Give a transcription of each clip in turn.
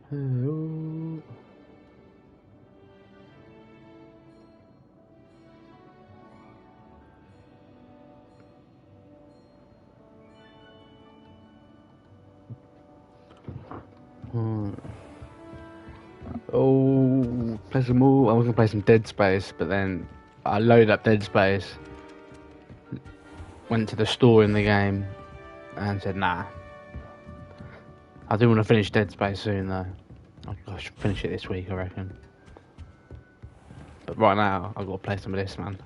Hello. Oh, play some more. I was gonna play some Dead Space, but then I loaded up Dead Space, went to the store in the game, and said, nah. I do want to finish Dead Space soon, though. I should finish it this week, I reckon. But right now, I've got to play some of this, man.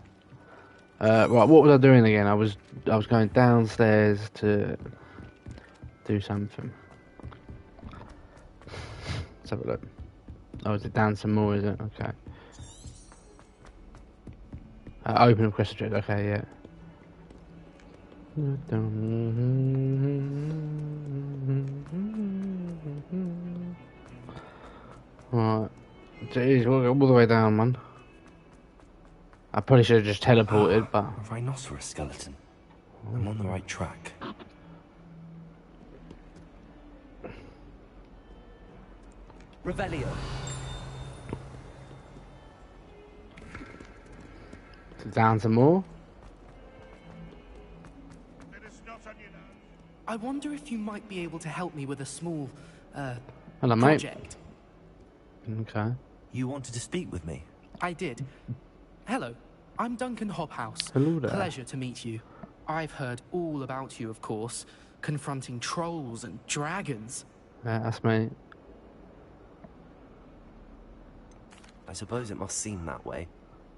Right, what was I doing again? I was going downstairs to do something. Let's have a look. Oh, is it down some more, is it? Okay. Open up question check, okay, yeah. Right. Jeez, we'll go all the way down, man. I probably should have just teleported, but... A rhinoceros skeleton. I'm on the right track. Revelio. Down some more. I wonder if you might be able to help me with a small, Hello, mate. project. Okay. You wanted to speak with me? I did. Hello, I'm Duncan Hobhouse. Hello there. Pleasure to meet you. I've heard all about you, of course, confronting trolls and dragons. Yeah, that's me. I suppose it must seem that way.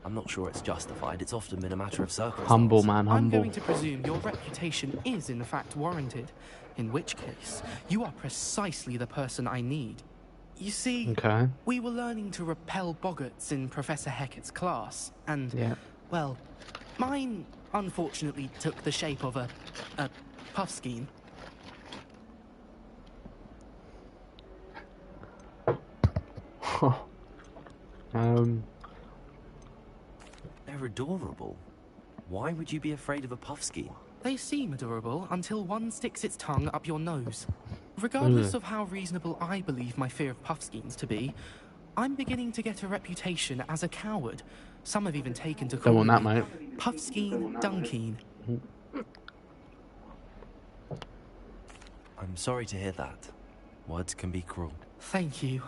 I'm not sure it's justified. It's often been a matter of circumstance. Humble, man, I'm humble. going to presume your reputation is in fact warranted, in which case you are precisely the person I need. You see, Okay. we were learning to repel boggarts in Professor Hecat's class, and, Yeah. well, mine unfortunately took the shape of a puffskein. They're adorable. Why would you be afraid of a puffskein? They seem adorable until one sticks its tongue up your nose. Regardless of how reasonable I believe my fear of puffskeins to be, I'm beginning to get a reputation as a coward. Some have even taken to call Don't want me that, mate. Puffskein Dunkeen. I'm sorry to hear that. Words can be cruel. Thank you.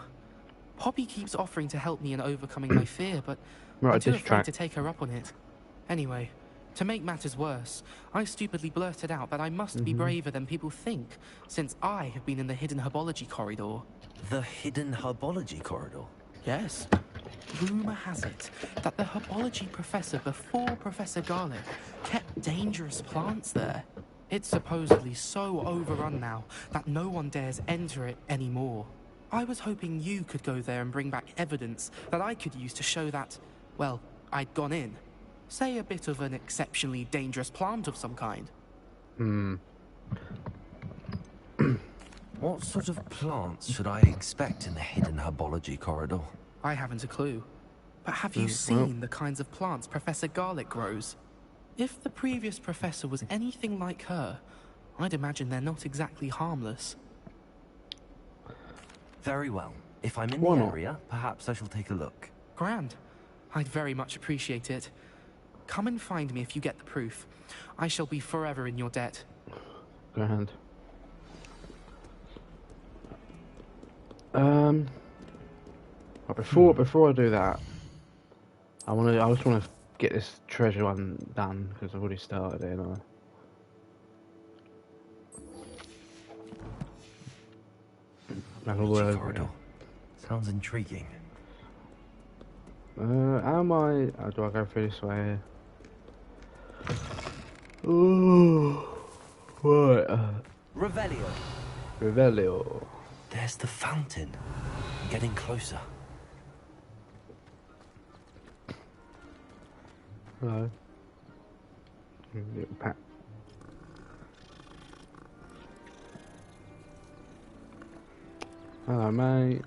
Poppy keeps offering to help me in overcoming my fear, but Right, I'm too this afraid track. to take her up on it. Anyway, to make matters worse, I stupidly blurted out that I must be braver than people think, since I have been in the hidden herbology corridor. The hidden herbology corridor? Yes. Rumour has it that the herbology professor before Professor Garlic kept dangerous plants there. It's supposedly so overrun now that no one dares enter it anymore. I was hoping you could go there and bring back evidence that I could use to show that, well, I'd gone in. Say a bit of an exceptionally dangerous plant of some kind. What sort of plants should I expect in the hidden herbology corridor? I haven't a clue. But have you seen the kinds of plants Professor Garlic grows? If the previous professor was anything like her, I'd imagine they're not exactly harmless. Very well. If I'm in Why the not? area, perhaps I shall take a look. Grand. I'd very much appreciate it. Come and find me if you get the proof. I shall be forever in your debt. Grand. But before I do that, I just want to get this treasure one done because I've already started it. And Herbology corridor. Sounds intriguing. how am I? How do I go through this way here? Ooh, right. Revelio. Revelio. There's the fountain. Getting closer. Hello. Little pat. Hello, mate.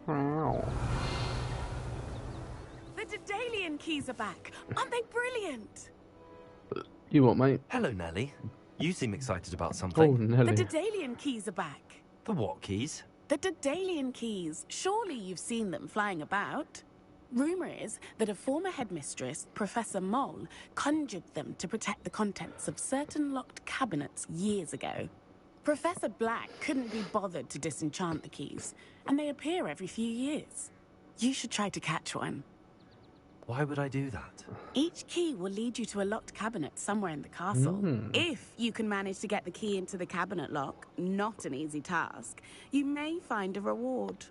Ow. The Daedalian keys are back. Aren't they brilliant? You what, mate? Hello, Nelly. You seem excited about Oh, something. The Nelly. Daedalian keys are back. The what keys? The Daedalian keys. Surely you've seen them flying about. Rumour is that a former headmistress, Professor Moll, conjured them to protect the contents of certain locked cabinets years ago. Professor Black couldn't be bothered to disenchant the keys, and they appear every few years. You should try to catch one. Why would I do that? Each key will lead you to a locked cabinet somewhere in the castle. If you can manage to get the key into the cabinet lock, not an easy task, you may find a reward.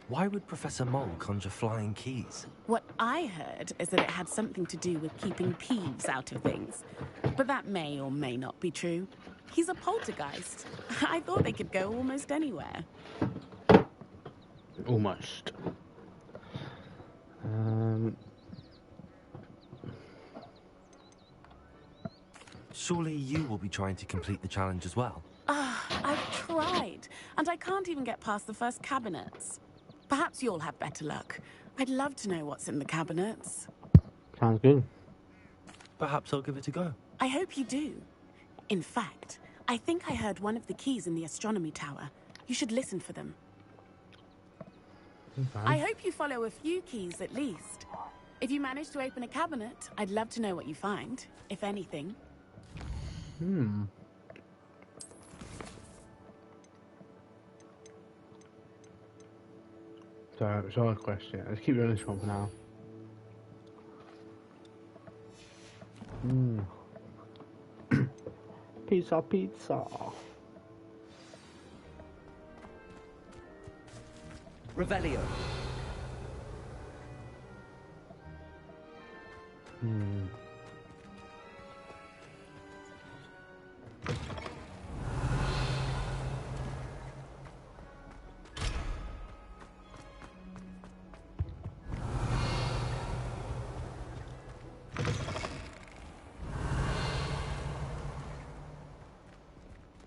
Why would Professor Moll conjure flying keys? What I heard is that it had something to do with keeping Peeves out of things. But that may or may not be true. He's a poltergeist. I thought they could go almost anywhere. Almost. Surely you will be trying to complete the challenge as well. I've tried, and I can't even get past the first cabinets. Perhaps you'll have better luck. I'd love to know what's in the cabinets. Sounds good. Perhaps I'll give it a go. I hope you do. In fact, I think I heard one of the keys in the astronomy tower. You should listen for them. Okay. I hope you follow a few keys at least. If you manage to open a cabinet, I'd love to know what you find, if anything. So, side quest, yeah. Let's keep doing this one for now. Pizza, pizza. Revelio.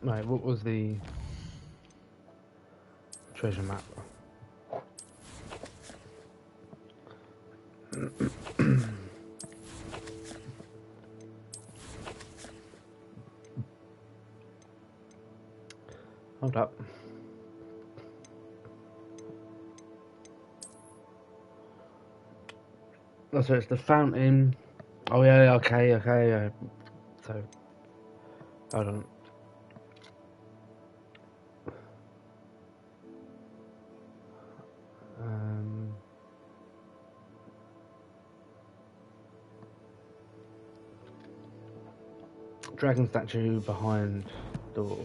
Right, what was the treasure map? Hold up. Oh, so it's the fountain. Oh yeah, okay. So, hold on. Dragon statue behind door.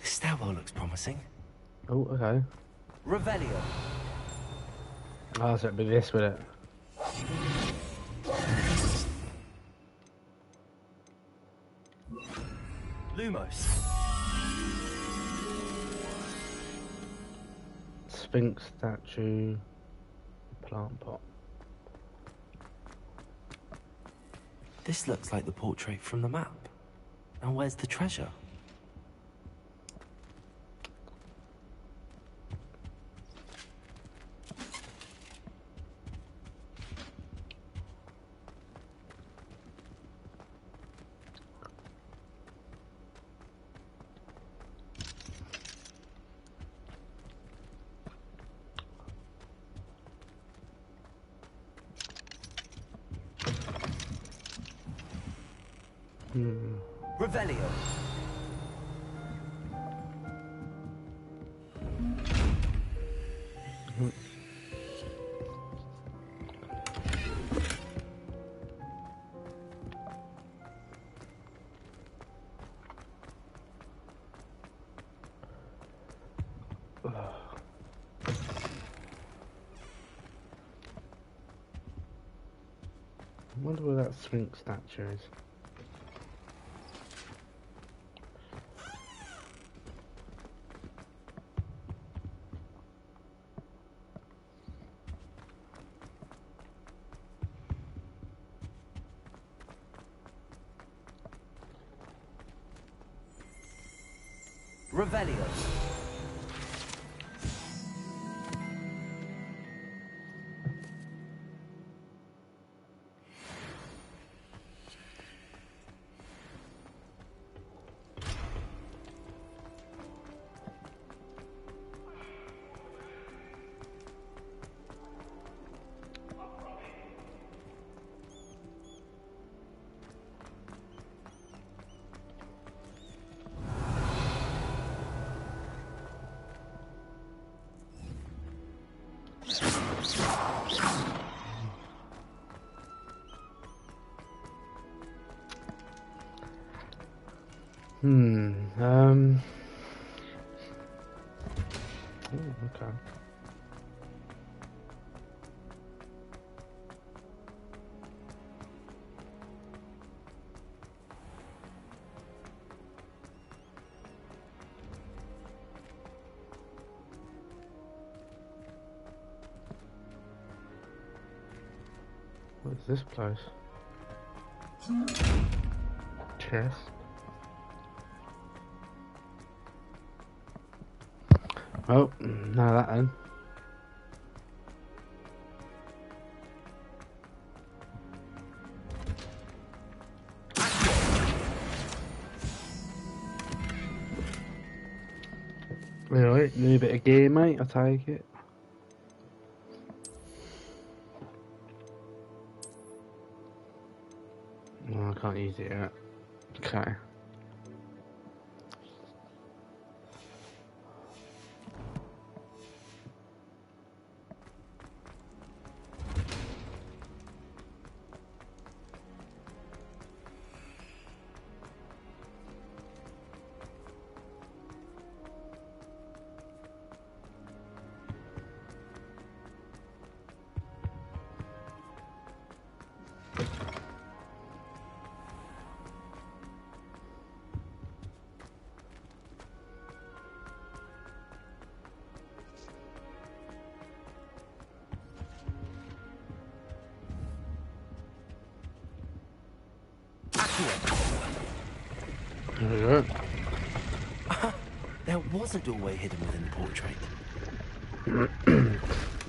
This stairwell looks promising. Oh, okay. Revelio. Oh, so it'd be this, would it? Lumos. Sphinx statue. Plant pot. This looks like the portrait from the map. And where's the treasure? Revelio. I wonder where that Sphinx statue is. Revelio. Okay. What's this place? Chest. Oh, none of that then. Alright, new bit of gear, mate, I'll take it. Oh, I can't use it yet. Okay. There we go. There was a doorway hidden within the portrait.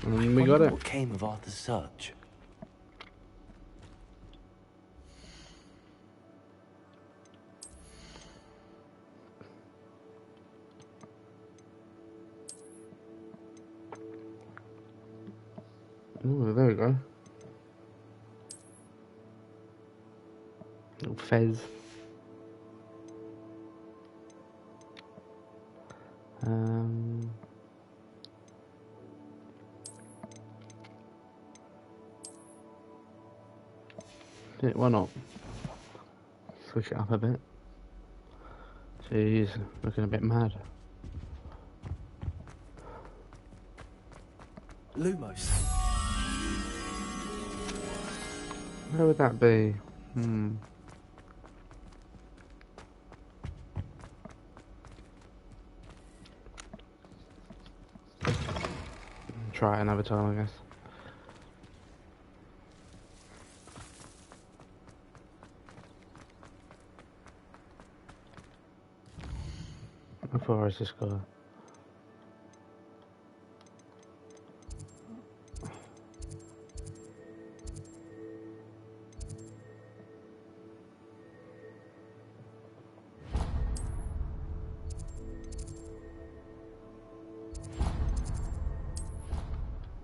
And we got Wonder it. what came of Arthur's search. Oh, there we go. Little fez. Yeah, why not? Switch it up a bit. Jeez, looking a bit mad. Lumos. Where would that be? Try it another time, I guess. How far is this guy?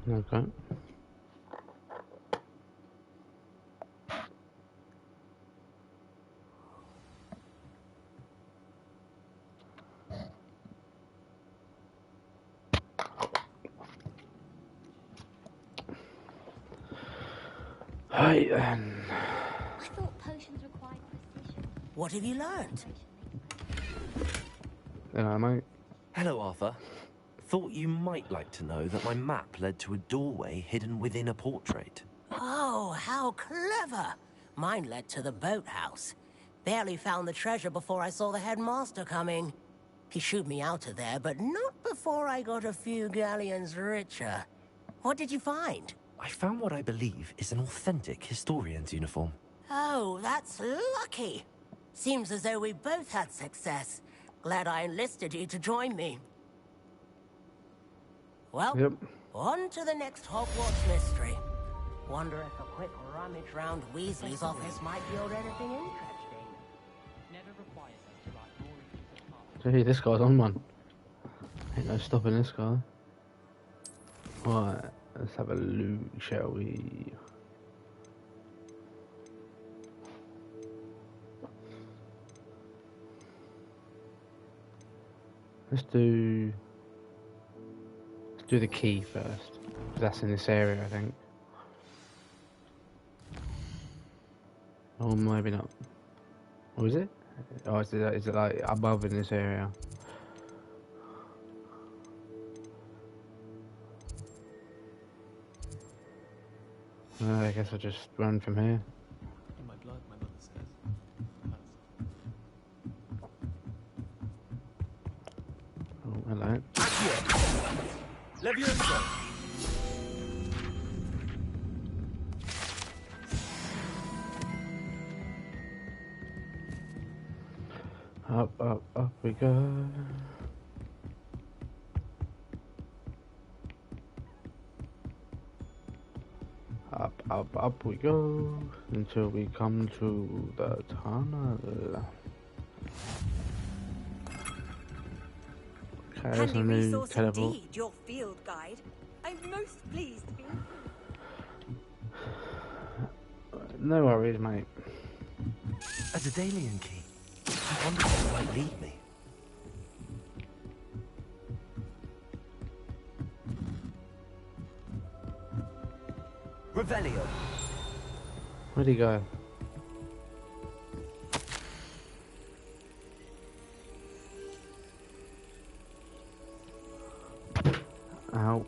Okay. Right then. I thought potions required precision. What have you learned? Yeah, mate. Hello, Arthur. Thought you might like to know that my map led to a doorway hidden within a portrait. Oh, how clever! Mine led to the boathouse. Barely found the treasure before I saw the headmaster coming. He shooed me out of there, but not before I got a few galleons richer. What did you find? I found what I believe is an authentic historian's uniform. Oh, that's lucky. Seems as though we both had success. Glad I enlisted you to join me. Well, Yep. on to the next Hogwarts mystery. Wonder if a quick rummage round Weasley's office might yield anything interesting. Never requires us to write more into the Gee, this guy's on one. Ain't no stopping this guy. Right, let's have a look, shall we? Let's do the key first. That's in this area, I think. Or maybe not. Or is it? Or is it like above in this area? I guess I'll just run from here. In my blood, my mother says. Oh, hello. Levioso! Up we go. Up we go until we come to the tunnel. Okay, there's Handy a new resource teleport. indeed, your field guide. I'm most pleased to be. No worries, mate. A Daedalian key. I wonder where it might lead me. Revelio. Where'd he go? Ow.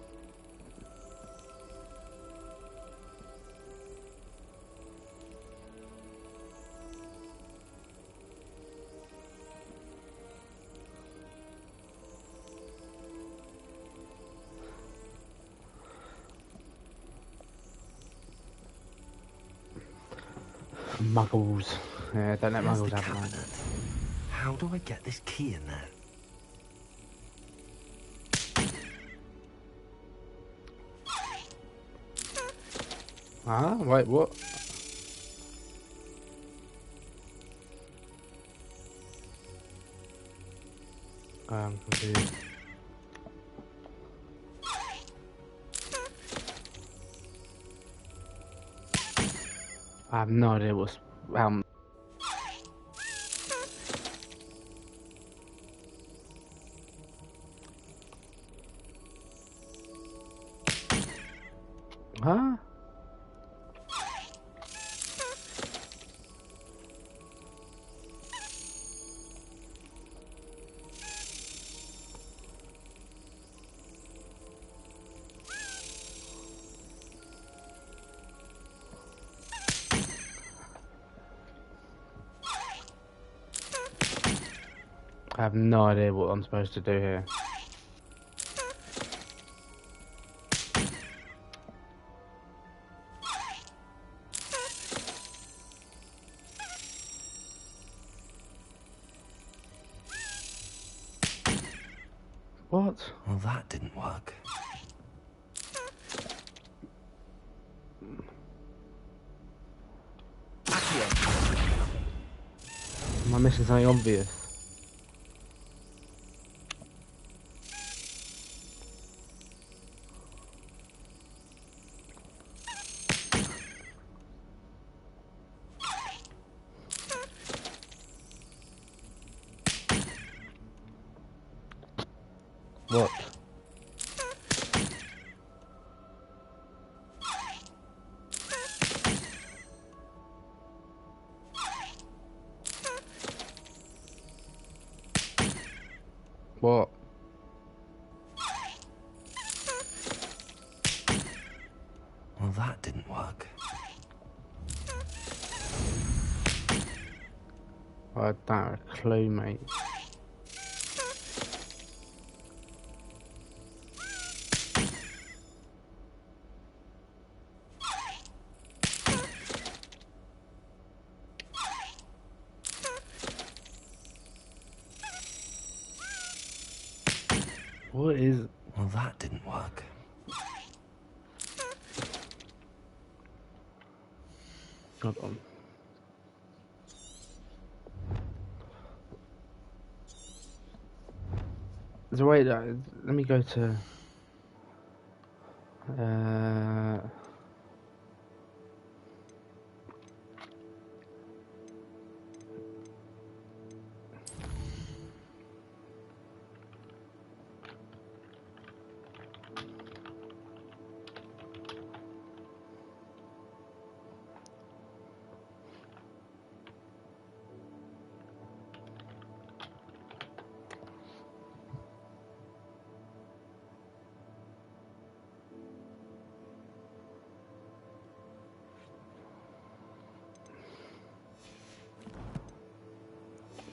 Muggles. Yeah, don't let Where's muggles the have cabinet? that. How do I get this key in there? Ah, wait, what? I'm confused. I have no idea what's huh? I have no idea what I'm supposed to do here. What? Well, that didn't work. Am I missing something obvious? What? What? Well, that didn't work. I don't have a clue, mate. What is... Well, that didn't work. Hold on. So wait, let me go to...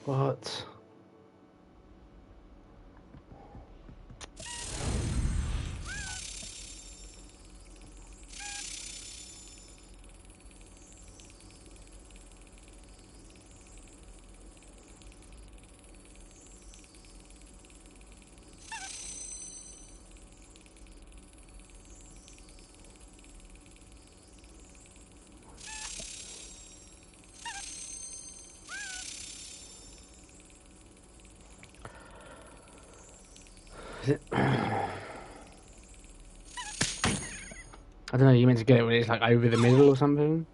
What? Is it? I don't know, you meant to get it when it's like over the middle or something?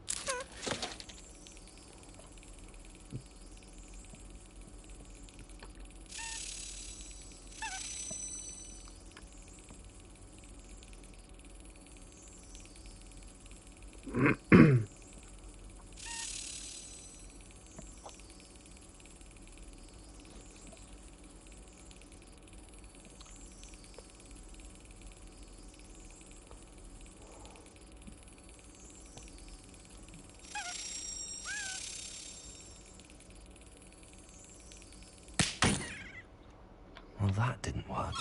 Well, that didn't work.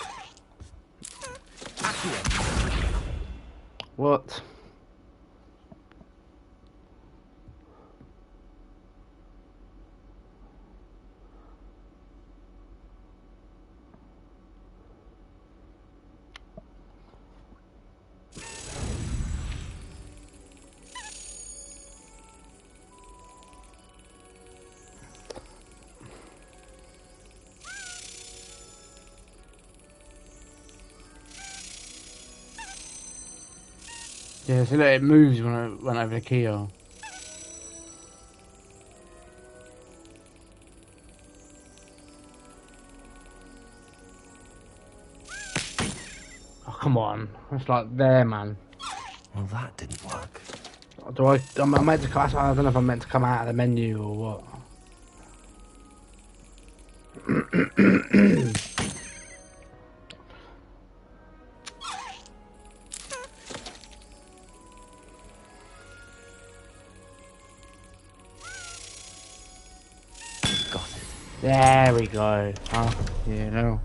What? Yeah, so that it moves when I went over the keyhole. Oh, come on. It's like there, man. Well, that didn't work. I'm meant to, I don't know if I'm meant to come out of the menu or what. Got it. There we go. Oh, you know.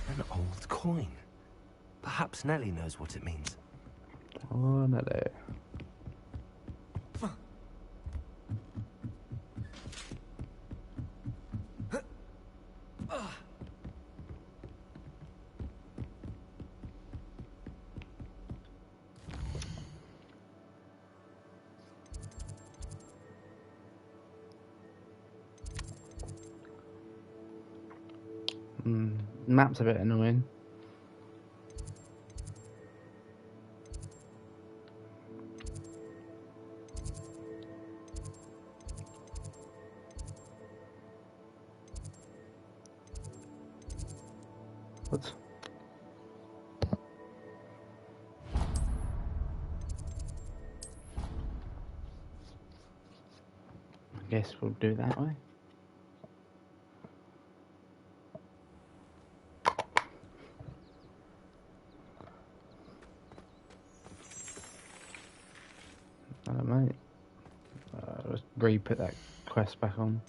An old coin. Perhaps Nellie knows what it means. Oh, no, there. Map's a bit annoying. What? I guess we'll do it that way. I don't know. Let's re-put that quest back on.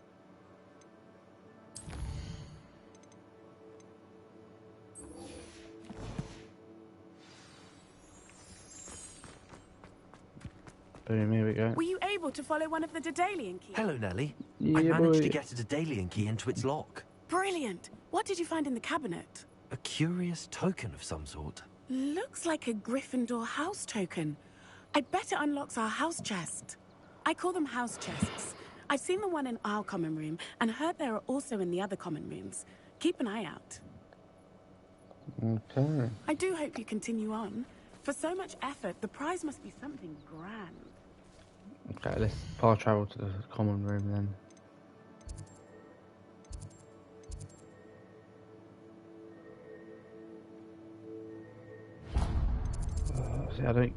Boom, here we go. Were you able to follow one of the Dedalian keys? Hello, Nellie. Yeah, I managed boy. to get a Dedalian key into its lock. Brilliant. What did you find in the cabinet? A curious token of some sort. Looks like a Gryffindor house token. I bet it unlocks our house chest. I call them house chests. I've seen the one in our common room and heard there are also in the other common rooms. Keep an eye out. Okay. I do hope you continue on. For so much effort, the prize must be something grand. Okay, let's fast travel to the common room then. See, I don't.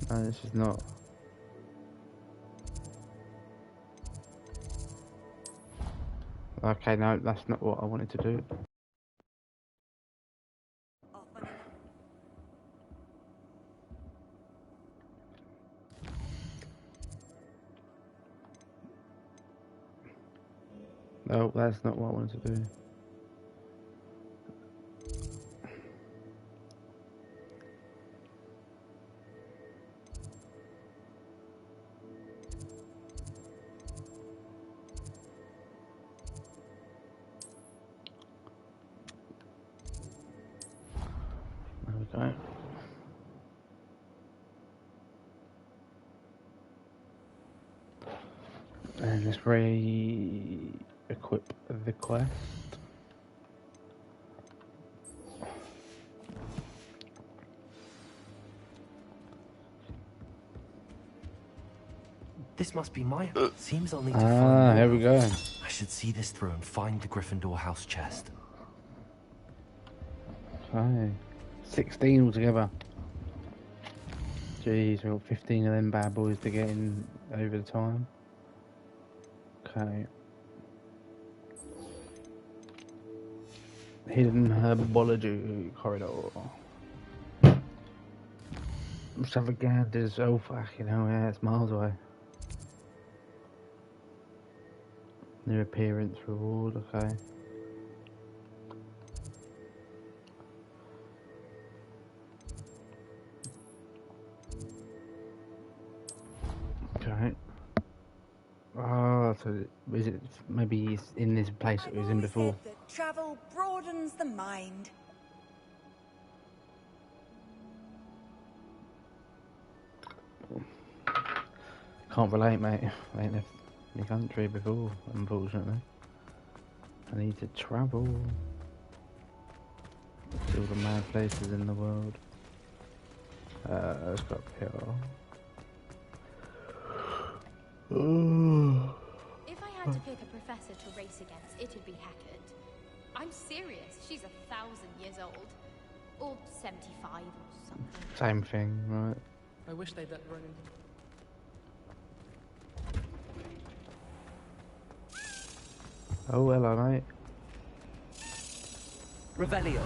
No, this is not. Okay, no, that's not what I wanted to do. Off and No, that's not what I wanted to do. There we go. And let's re-equip the quest. This must be my... Seems I'll need to find Here more. we go. I should see this through and find the Gryffindor house chest. Okay. 16 altogether. Jeez, we've got 15 of them bad boys to get in over the time. Okay. Hidden herbology corridor. Extravaganders. Oh, fucking hell, yeah, it's miles away. New appearance reward, okay. Okay. Oh, so is it maybe it's in this place it was in before? Said that travel broadens the mind. Can't relate, mate. I ain't left my country before, unfortunately. I need to travel to all the mad places in the world. Let's go up here. If I had to pick a professor to race against, it'd be Hackett. I'm serious. She's 1,000 years old. Or 75 or something. Same thing, right? I wish they'd let run in. Oh, hello, mate. Revelio.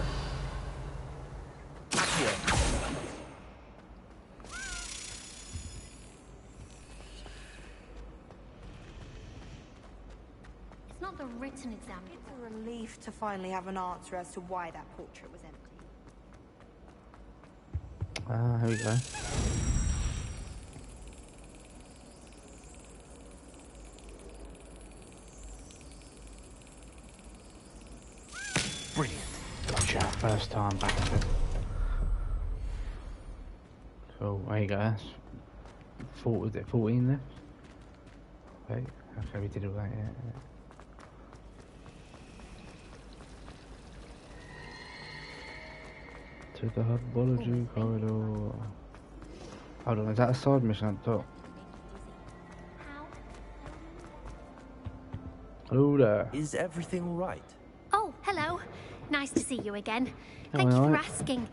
Accio. It's not the written exam. It's a relief to finally have an answer as to why that portrait was empty. Here we go. Brilliant. Gotcha. First time back to it. Cool. There you go. That's was it 14 left? Wait. Okay, we did all that. Yeah. To the herbology corridor. Hold on. Is that a side mission at the top? Hello there. Is everything all right? Oh, hello. Nice to see you again. Oh, Thank you for alright. asking.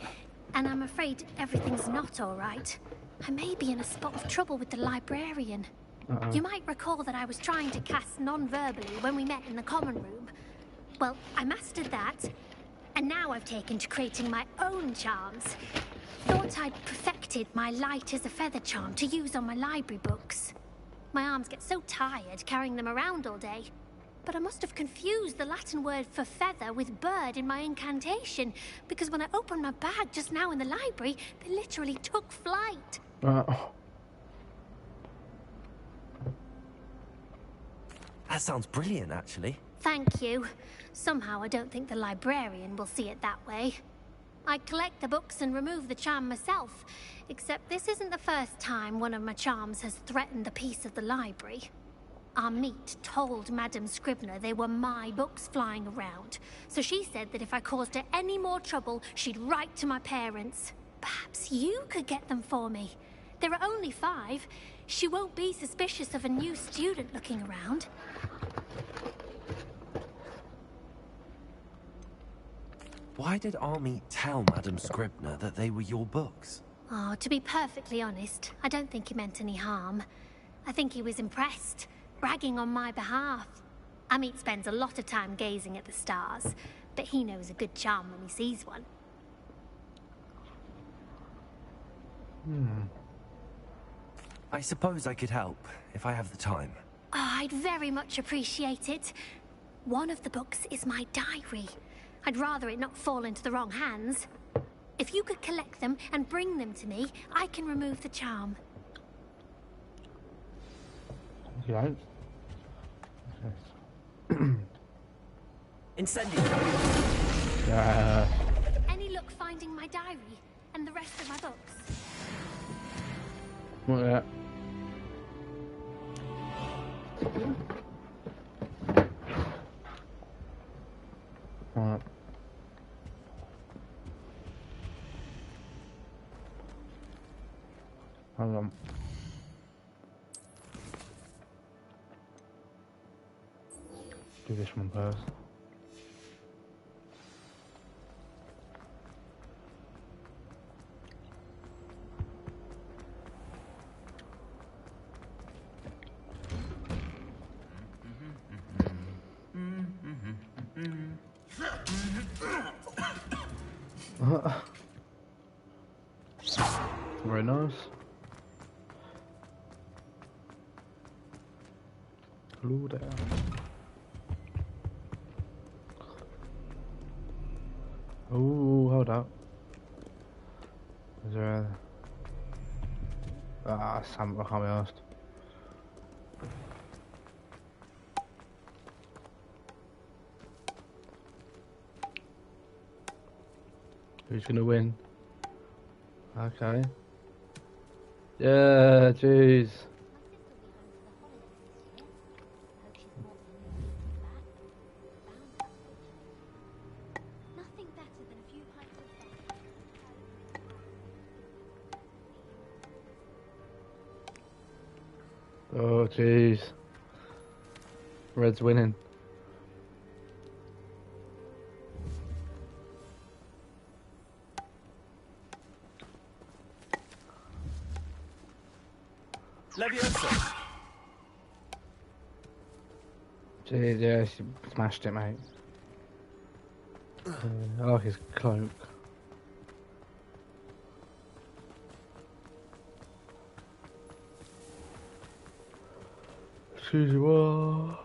And I'm afraid everything's not all right. I may be in a spot of trouble with the librarian. Uh-oh. You might recall that I was trying to cast non-verbally when we met in the common room. Well, I mastered that, and now I've taken to creating my own charms. Thought I'd perfected my light as a feather charm to use on my library books. My arms get so tired carrying them around all day. But I must have confused the Latin word for feather with bird in my incantation, because when I opened my bag just now in the library, they literally took flight. That sounds brilliant, actually. Thank you. Somehow I don't think the librarian will see it that way. I collect the books and remove the charm myself, except this isn't the first time one of my charms has threatened the peace of the library. Our meet told Madame Scribner they were my books flying around, so she said that if I caused her any more trouble, she'd write to my parents. Perhaps you could get them for me. There are only 5. She won't be suspicious of a new student looking around. Why did Army tell Madame Scribner that they were your books? Oh, to be perfectly honest, I don't think he meant any harm. I think he was impressed, bragging on my behalf. Amit spends a lot of time gazing at the stars, but he knows a good charm when he sees one. I suppose I could help, if I have the time. Oh, I'd very much appreciate it. One of the books is my diary. I'd rather it not fall into the wrong hands. If you could collect them and bring them to me, I can remove the charm. Okay. Incendio! Any luck finding my diary and the rest of my books? What that? Right. Hold on. Do this one first. Very nice. Hello there. Oh, hold up. Is there a... Sam, I can't be asked. Who's gonna win? Okay. Yeah, jeez. Oh, jeez. Red's winning. Leviosa! Jeez, yeah, she smashed it, mate. I like his cloak. Excuse me, what?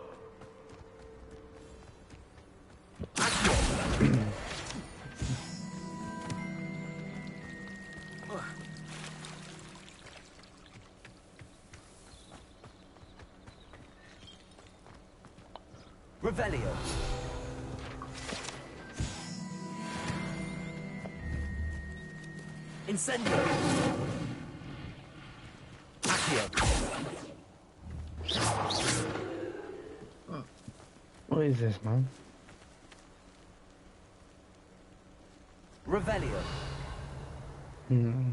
Revelio. Incendio. Accio. What is this, man? Revelio. Hmm.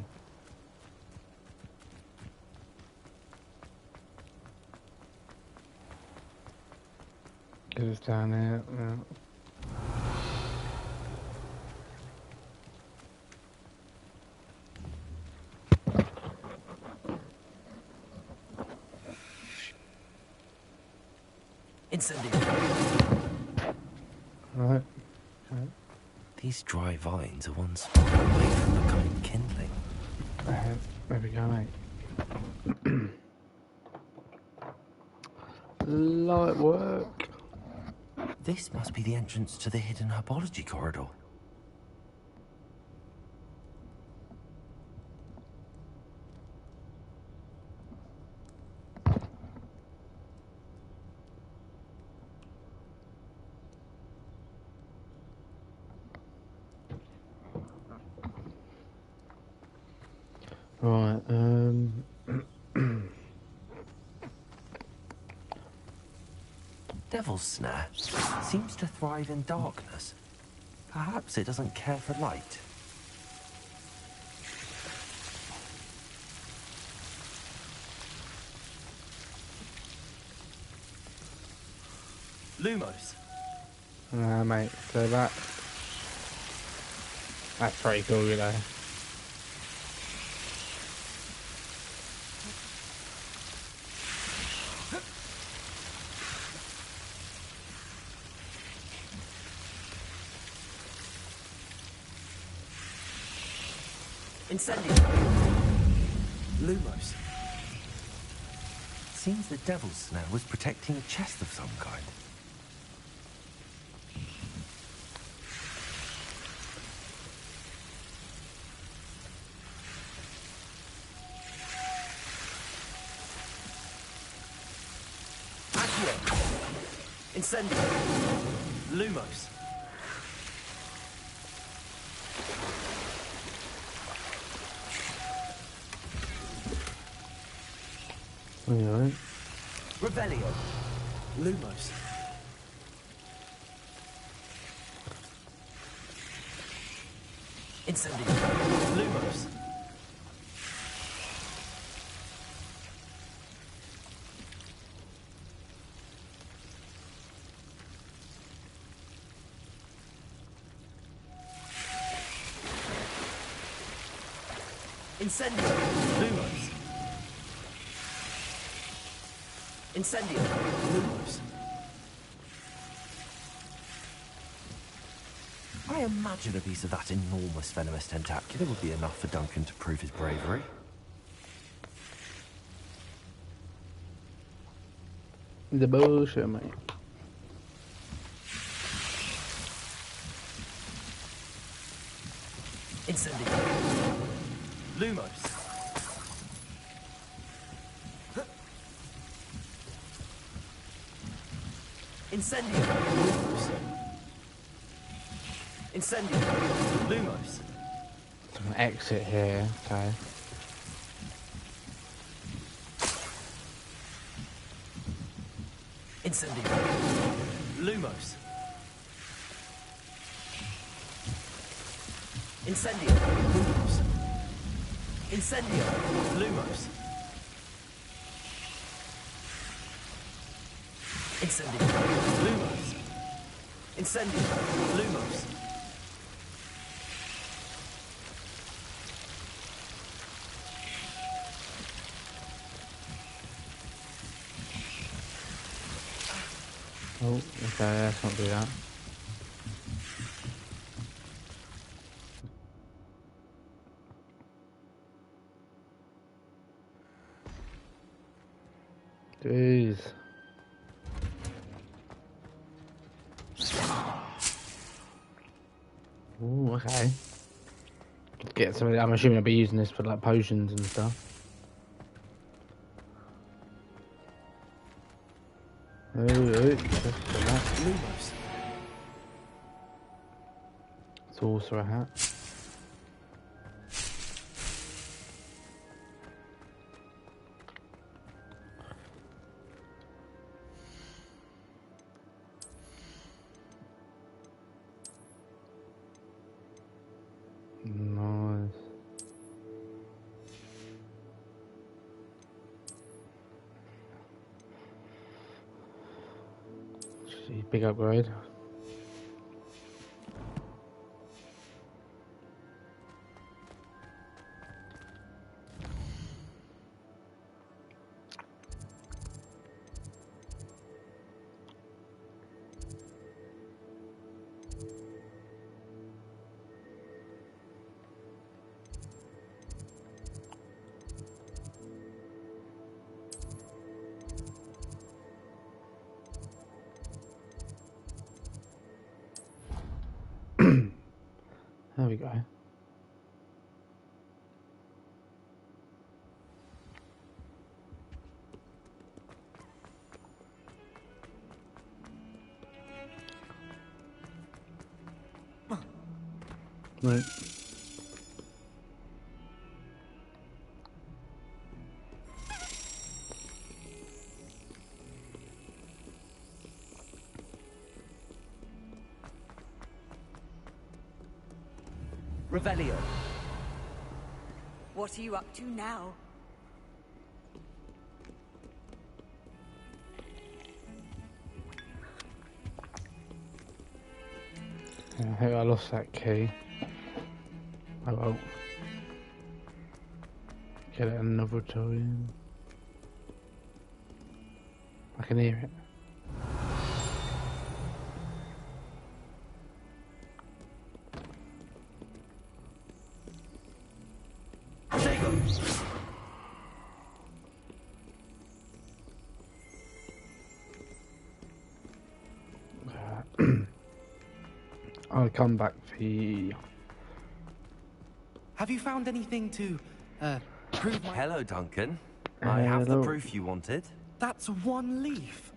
Get us down there. Yeah. Incendio. Right. Okay. These dry vines are one spot away from the kind kindling. There we go, mate. Light work. This must be the entrance to the hidden herbology corridor. Right, Devil's Snare seems to thrive in darkness. Perhaps it doesn't care for light. Lumos. mate, so that's pretty cool, you know. Incendio. Lumos. Seems the Devil's Snare was protecting a chest of some kind. Incendio. Lumos. Alright. Revelio. Lumos. Incendio. Lumos. Incendio. Lumos. Incendio. Lumos. I imagine a piece of that enormous venomous tentacular would be enough for Duncan to prove his bravery. The bullshit, mate. Incendio. Lumos. Incendio. Lumos. Incendio. Lumos. Some exit here, okay. Incendio. Lumos. Incendio. Lumos. Incendio. Lumos. Incendio. Lumos. Incendio. Lumos. Oh, okay, let's not do that. Jeez. Ooh, okay. Get some. I'm assuming I'll be using this for like potions and stuff. Oh, Lumos. sorcerer hat. Nice. Jeez, big upgrade. There we go. Right. Revelio. What are you up to now? I think I lost that key. Oh well. Get it another time. I can hear it. I'll come back for you. Have you found anything to, prove my... Hello, Duncan. I have the Hello. proof you wanted. That's one leaf.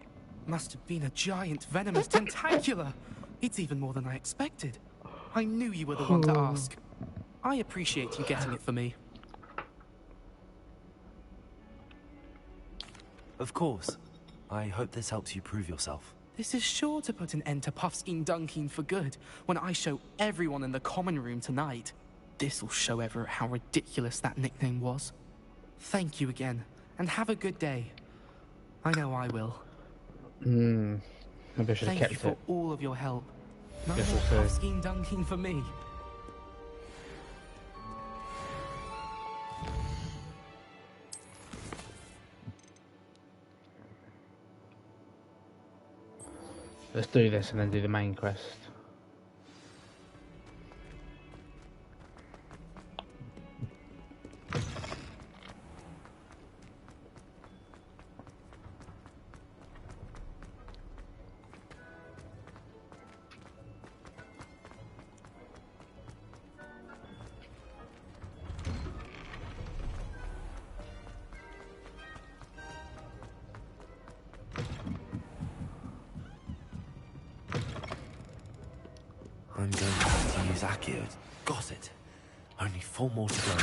Must have been a giant venomous tentacula. It's even more than I expected. I knew you were the one to ask. I appreciate you getting it for me. Of course. I hope this helps you prove yourself. This is sure to put an end to Puffskein Dunkeen for good when I show everyone in the common room tonight. This'll show Everett how ridiculous that nickname was. Thank you again, and have a good day. I know I will. Maybe I should have Thank kept you for it. all of your help. No Guess more we'll see. Puffskein Dunkeen for me. Let's do this and then do the main quest. I'm going to have to use Accio. Got it. Only 4 more to go.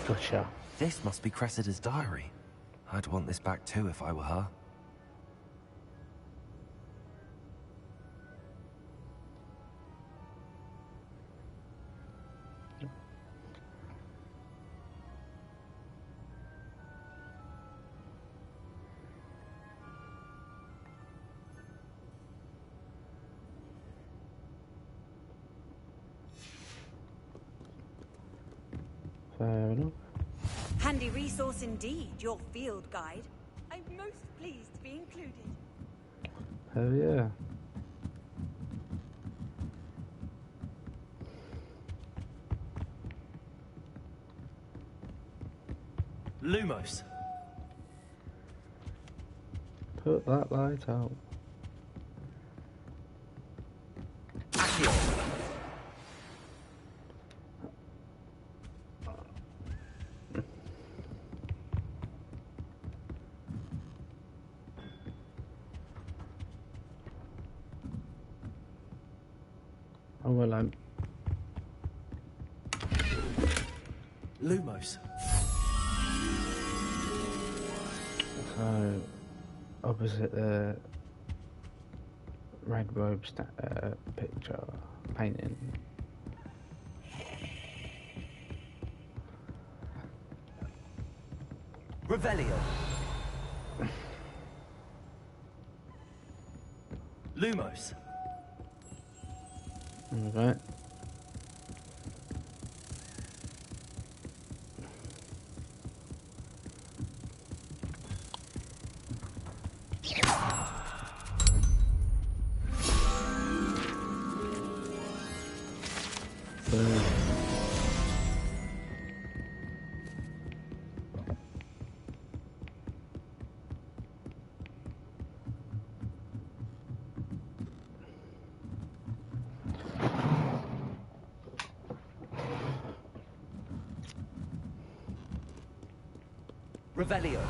Gotcha. This must be Cressida's diary. I'd want this back too if I were her. Fair enough. Handy resource indeed, your field guide. I'm most pleased to be included. Hell yeah. Lumos. Put that light out. Accio. Oh well, Lumos. so opposite the red robe picture painting. Revelio. Lumos. Okay. Boom. Revelio.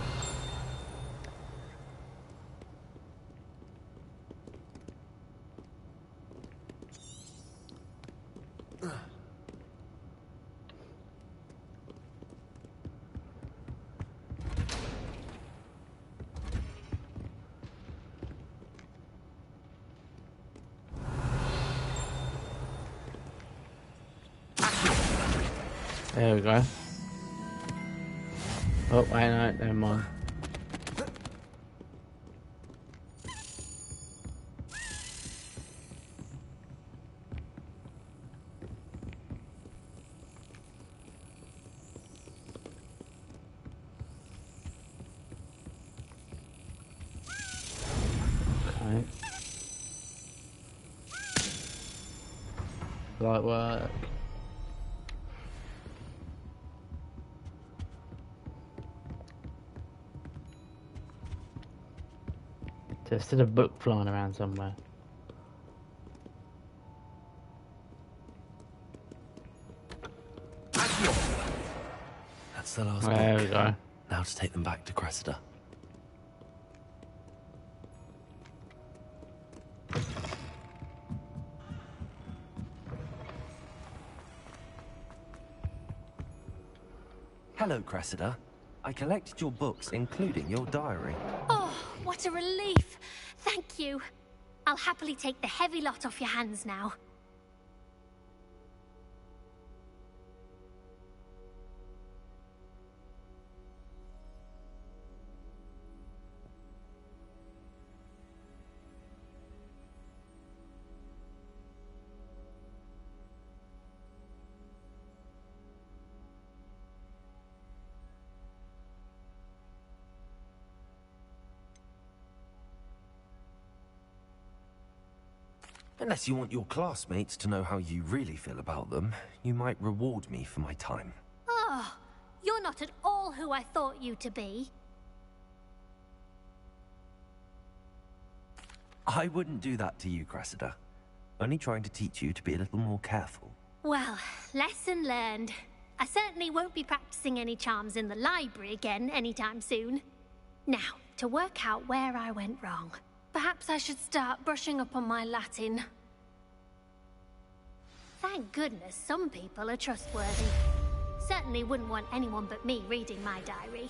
There we go. Oh, wait, no, never mind. Okay. Light work. There's still a book flying around somewhere. That's the last There book. we go. Now to take them back to Cressida. Hello, Cressida. I collected your books, including your diary. Oh, what a relief. Thank you. I'll happily take the heavy lot off your hands now. Unless you want your classmates to know how you really feel about them, you might reward me for my time. Oh, you're not at all who I thought you to be. I wouldn't do that to you, Cressida. Only trying to teach you to be a little more careful. Well, lesson learned. I certainly won't be practicing any charms in the library again anytime soon. Now, to work out where I went wrong. Perhaps I should start brushing up on my Latin. Thank goodness some people are trustworthy. Certainly wouldn't want anyone but me reading my diary.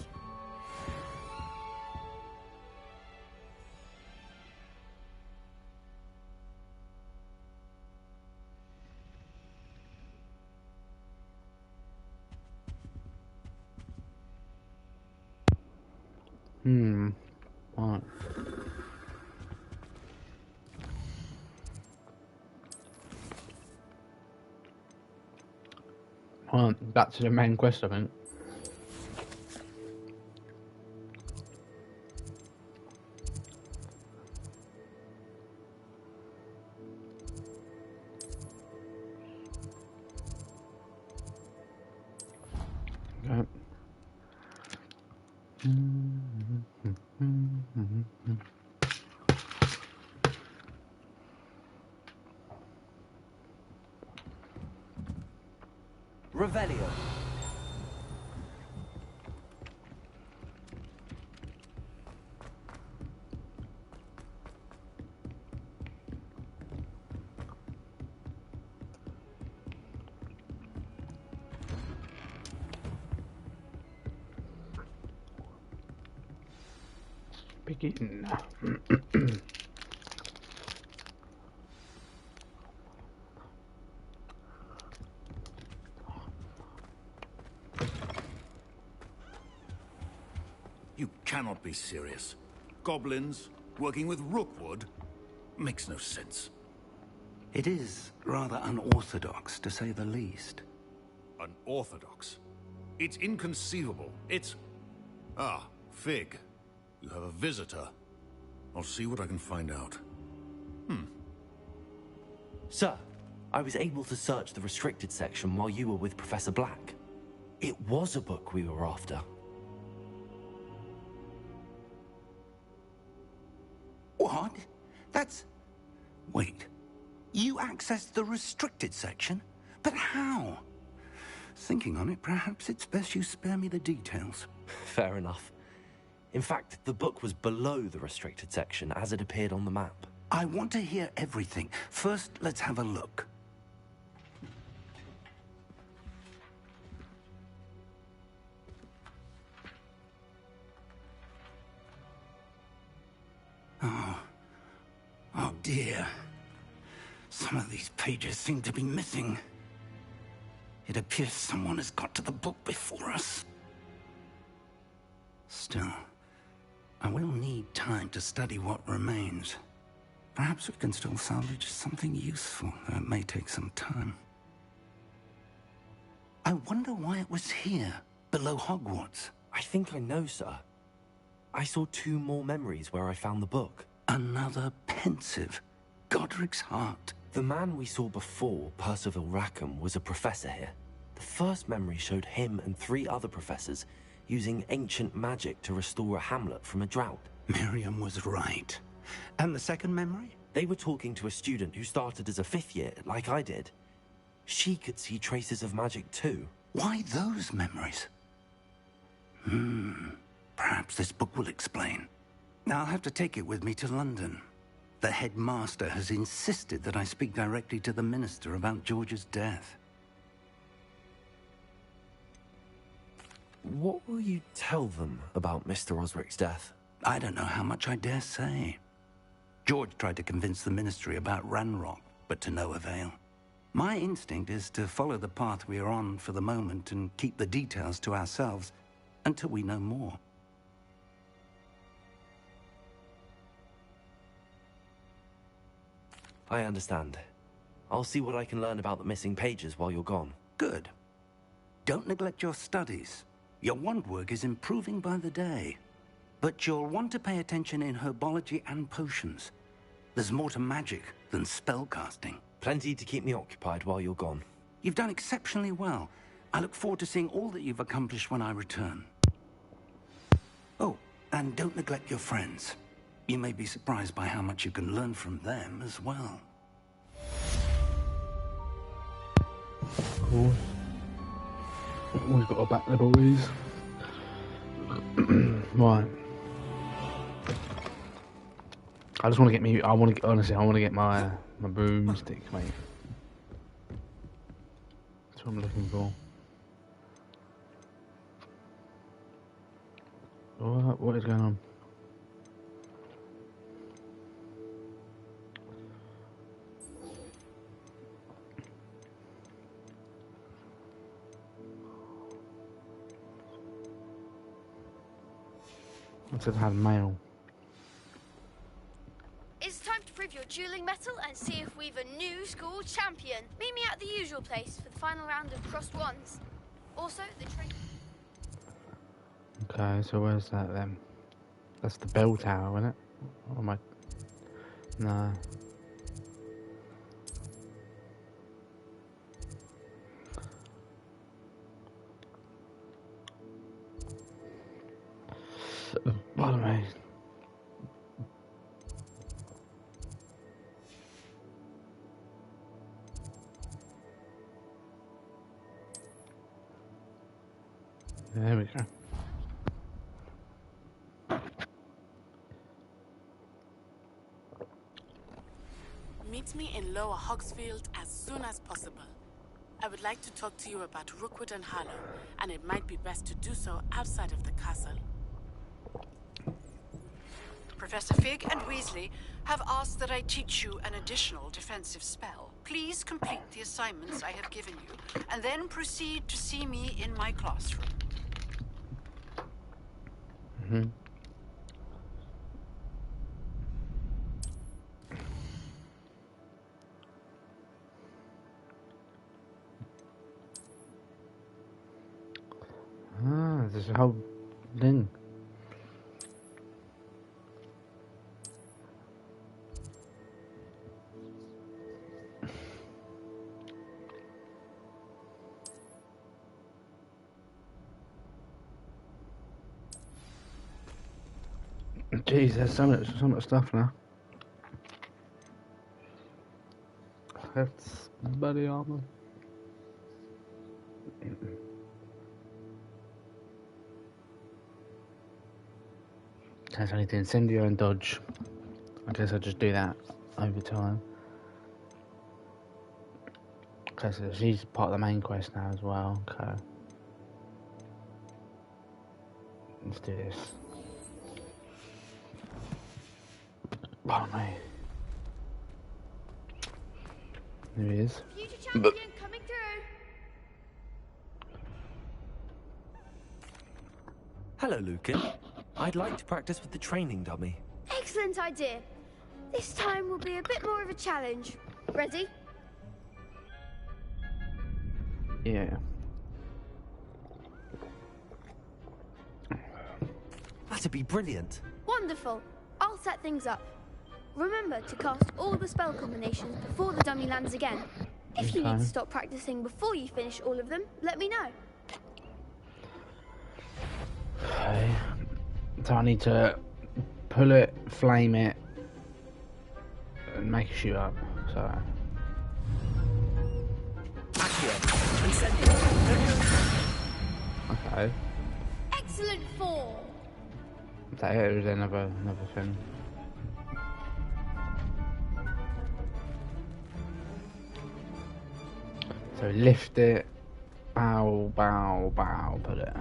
Right. Well, back to the main quest, I think. Okay. Revelio. Begin. You cannot be serious. Goblins working with Rookwood makes no sense. It is rather unorthodox, to say the least. Unorthodox? It's inconceivable. It's... Ah, Fig. You have a visitor. I'll see what I can find out. Sir, I was able to search the restricted section while you were with Professor Black. It was a book we were after. What? That's... Wait. You accessed the restricted section? But how? Thinking on it, perhaps it's best you spare me the details. Fair enough. In fact, the book was below the restricted section as it appeared on the map. I want to hear everything. First, let's have a look. Oh dear. Some of these pages seem to be missing. It appears someone has got to the book before us. Still, I will need time to study what remains. Perhaps we can still salvage something useful, though it may take some time. I wonder why it was here, below Hogwarts. I think I know, sir. I saw 2 more memories where I found the book. Another pensive. Godric's heart. The man we saw before, Percival Rackham, was a professor here. The first memory showed him and 3 other professors using ancient magic to restore a hamlet from a drought. Miriam was right. And the second memory? They were talking to a student who started as a 5th year, like I did. She could see traces of magic too. Why those memories? Perhaps this book will explain. I'll have to take it with me to London. The headmaster has insisted that I speak directly to the minister about George's death. What will you tell them about Mr. Osric's death? I don't know how much I dare say. George tried to convince the ministry about Ranrock, but to no avail. My instinct is to follow the path we are on for the moment and keep the details to ourselves until we know more. I understand. I'll see what I can learn about the missing pages while you're gone. Good. Don't neglect your studies. Your wand work is improving by the day. But you'll want to pay attention in herbology and potions. There's more to magic than spellcasting. Plenty to keep me occupied while you're gone. You've done exceptionally well. I look forward to seeing all that you've accomplished when I return. Oh, and don't neglect your friends. You may be surprised by how much you can learn from them as well. Cool. We've got to back the boys. Right. I just want to get me. Honestly, I want to get my broomstick, mate. That's what I'm looking for. What is going on? I said I had mail. It's time to prove your dueling mettle and see if we've a new school champion. Meet me at the usual place for the final round of crossed wands. Also, the train. Okay, so where's that then? That's the bell tower, isn't it? Oh my... No. Pardon me. There we go. Meet me in Lower Hogsfield as soon as possible. I would like to talk to you about Rookwood and Harlow, and it might be best to do so outside of the castle. Professor Fig and Weasley have asked that I teach you an additional defensive spell. Please complete the assignments I have given you, and then proceed to see me in my classroom. Mm-hmm. Ah, there's a whole thing. Jeez, there's so much stuff now. That's body armor. Okay, so I need to incendio and dodge. I guess I'll just do that over time. Okay, so she's part of the main quest now as well. Okay. Let's do this. Pardon me. There he is. Future champion coming through. Hello, Lucan. I'd like to practice with the training dummy. Excellent idea. This time will be a bit more of a challenge. Ready? Yeah. That'd be brilliant. Wonderful. I'll set things up. Remember to cast all the spell combinations before the dummy lands again. If you need to stop practicing before you finish all of them, let me know. Okay. So I need to pull it, flame it, and make it shoot up. So. Accio. Okay. Excellent form. Is that it? Or is there another thing? So lift it, bow, bow, bow, put it.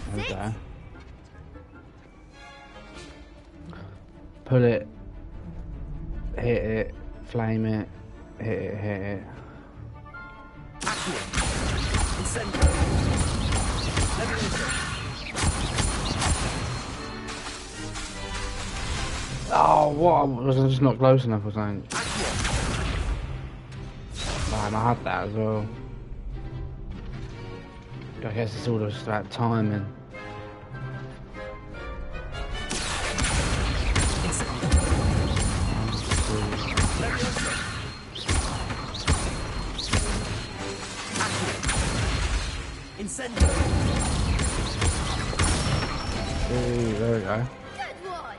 There we go. Pull it, hit it, flame it, hit it, hit it. Oh, what? Was I just not close enough or something? Man, I had that as well. I guess it's all just about timing. Ooh, there we go. Good one.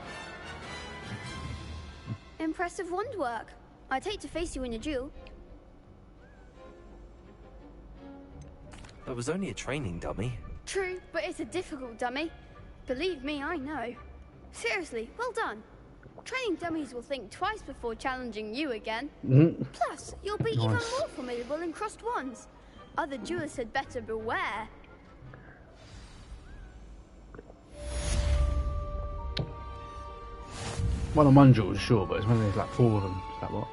Impressive wand work. I'd hate to face you in a duel. That was only a training dummy. True, but it's a difficult dummy. Believe me, I know. Seriously, well done. Training dummies will think twice before challenging you again. Plus, you'll be even more formidable in crossed wands. Other duelists had better beware. Well, I'm one duel, sure, but it's when there's like 4 of them. Is that what?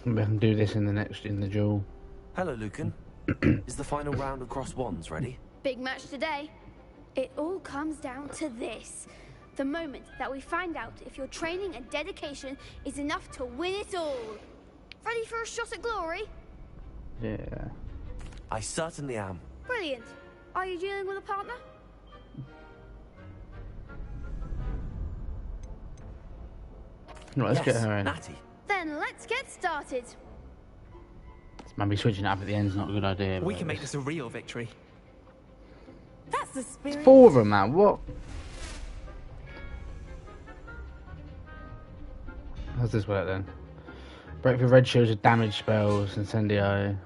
We can do this in the duel. Hello, Lucan. Is the final round of cross wands ready? Big match today. It all comes down to this. The moment that we find out if your training and dedication is enough to win it all. Ready for a shot at glory? Yeah. I certainly am. Brilliant. Are you dealing with a partner? Right, let's get her in. Natty. Then let's get started. Maybe switching it up at the end is not a good idea. We can make this a real victory. That's the spirit. It's 4 of them now. What? How's this work then? Break for red shields with damage spells, incendio.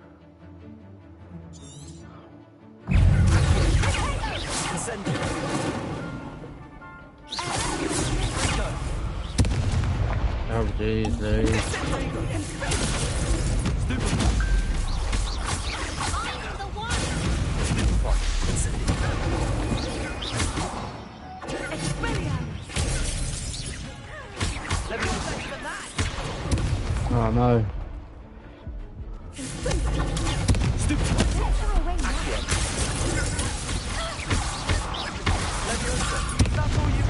Oh jeez, dude. Oh no.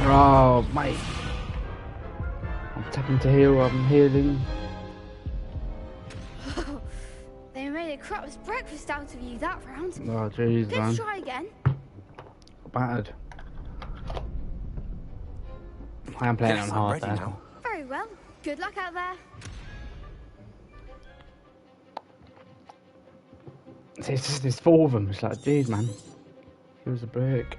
Oh, mate. I'm tapping to heal, I'm healing. They made a crap's breakfast out of you that round. Oh, jeez, man. Let's try again. Battered. I am playing on hard there. Very well. Good luck out there. It's just there's 4 of them. It's like, jeez, man. Give us a break.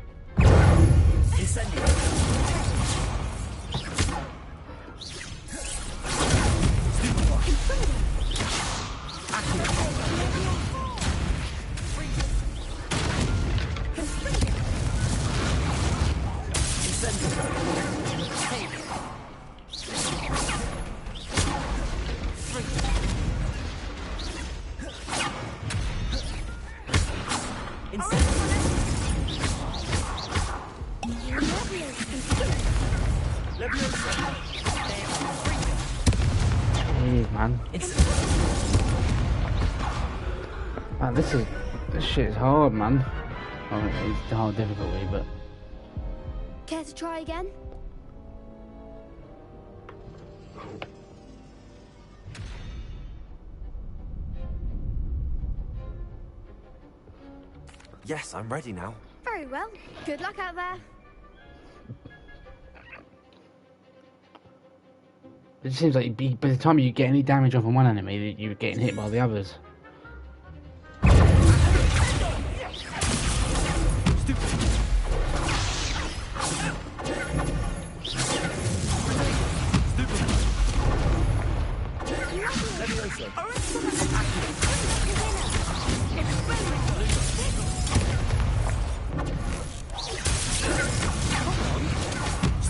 Man. Man, this shit is hard, man. I mean, it's hard difficulty, but care to try again? Yes, I'm ready now. Very well. Good luck out there. it just seems like by the time you get any damage off on one enemy, you're getting hit by the others.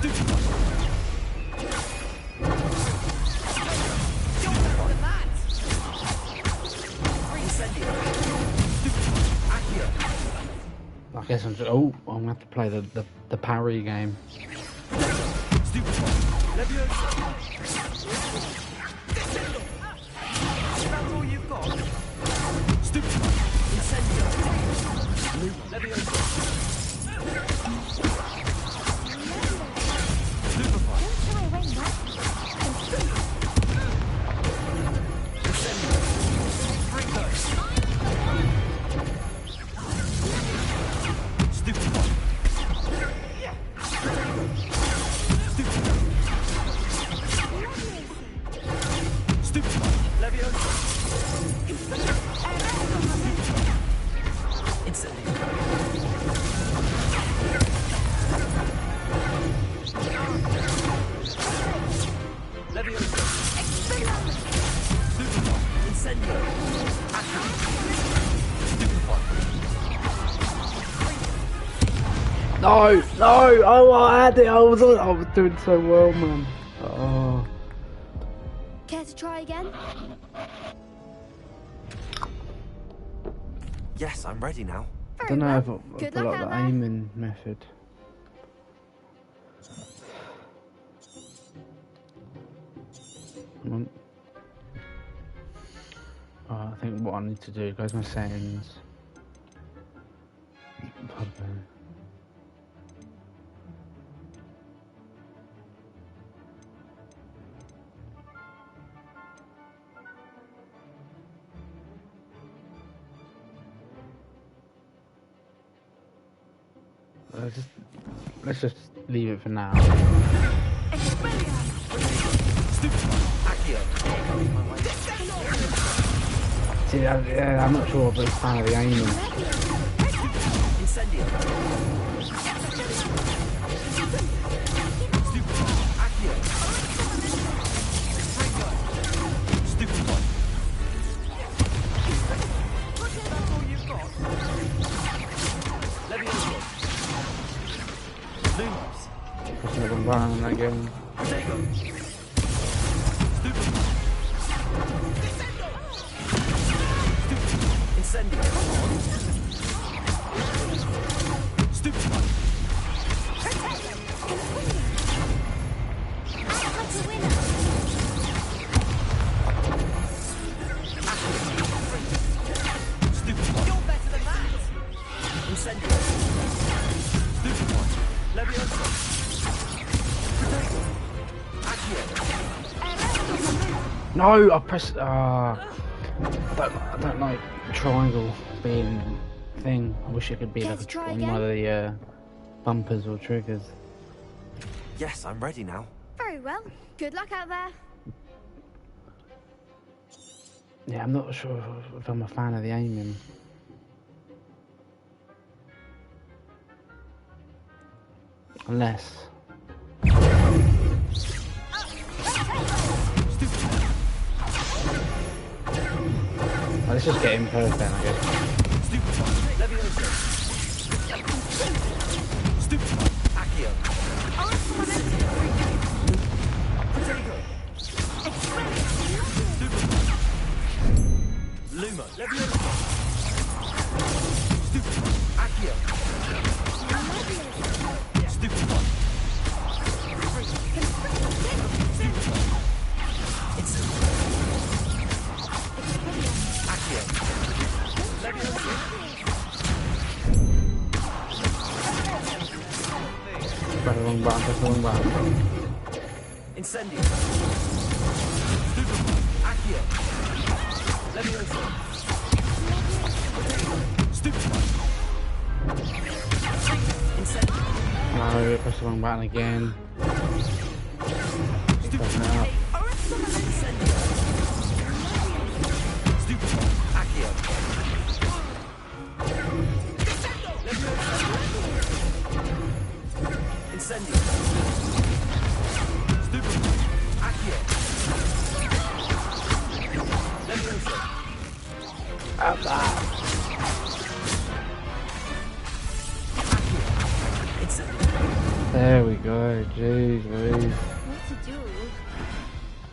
I guess I'm just, oh, I'm gonna have to play the parry game. That's all you've got. No, no! Oh, I had it. I was doing so well, man. Oh. Care to try again? Yes, I'm ready now. I don't know if I'll pull up the aiming method. I think what I need to do, go to my settings. Let's just leave it for now. See, I'm not sure if it's kind of the aiming. Pressing the wrong button again. No, I pressed. I don't like triangle being thing. I wish it could be like on one of the bumpers or triggers. Yes, I'm ready now. Very well. Good luck out there. Yeah, I'm not sure if I'm a fan of the aiming. Unless. Let's just get him first then, I guess. Press the wrong button. Incendio. Accio. Levioso. No, press the wrong button again. Keep pressing it up. Incendio. Stupid. Accio. Levioso. Up that. Incendio. There we go. Jeez Louise. What's a duel?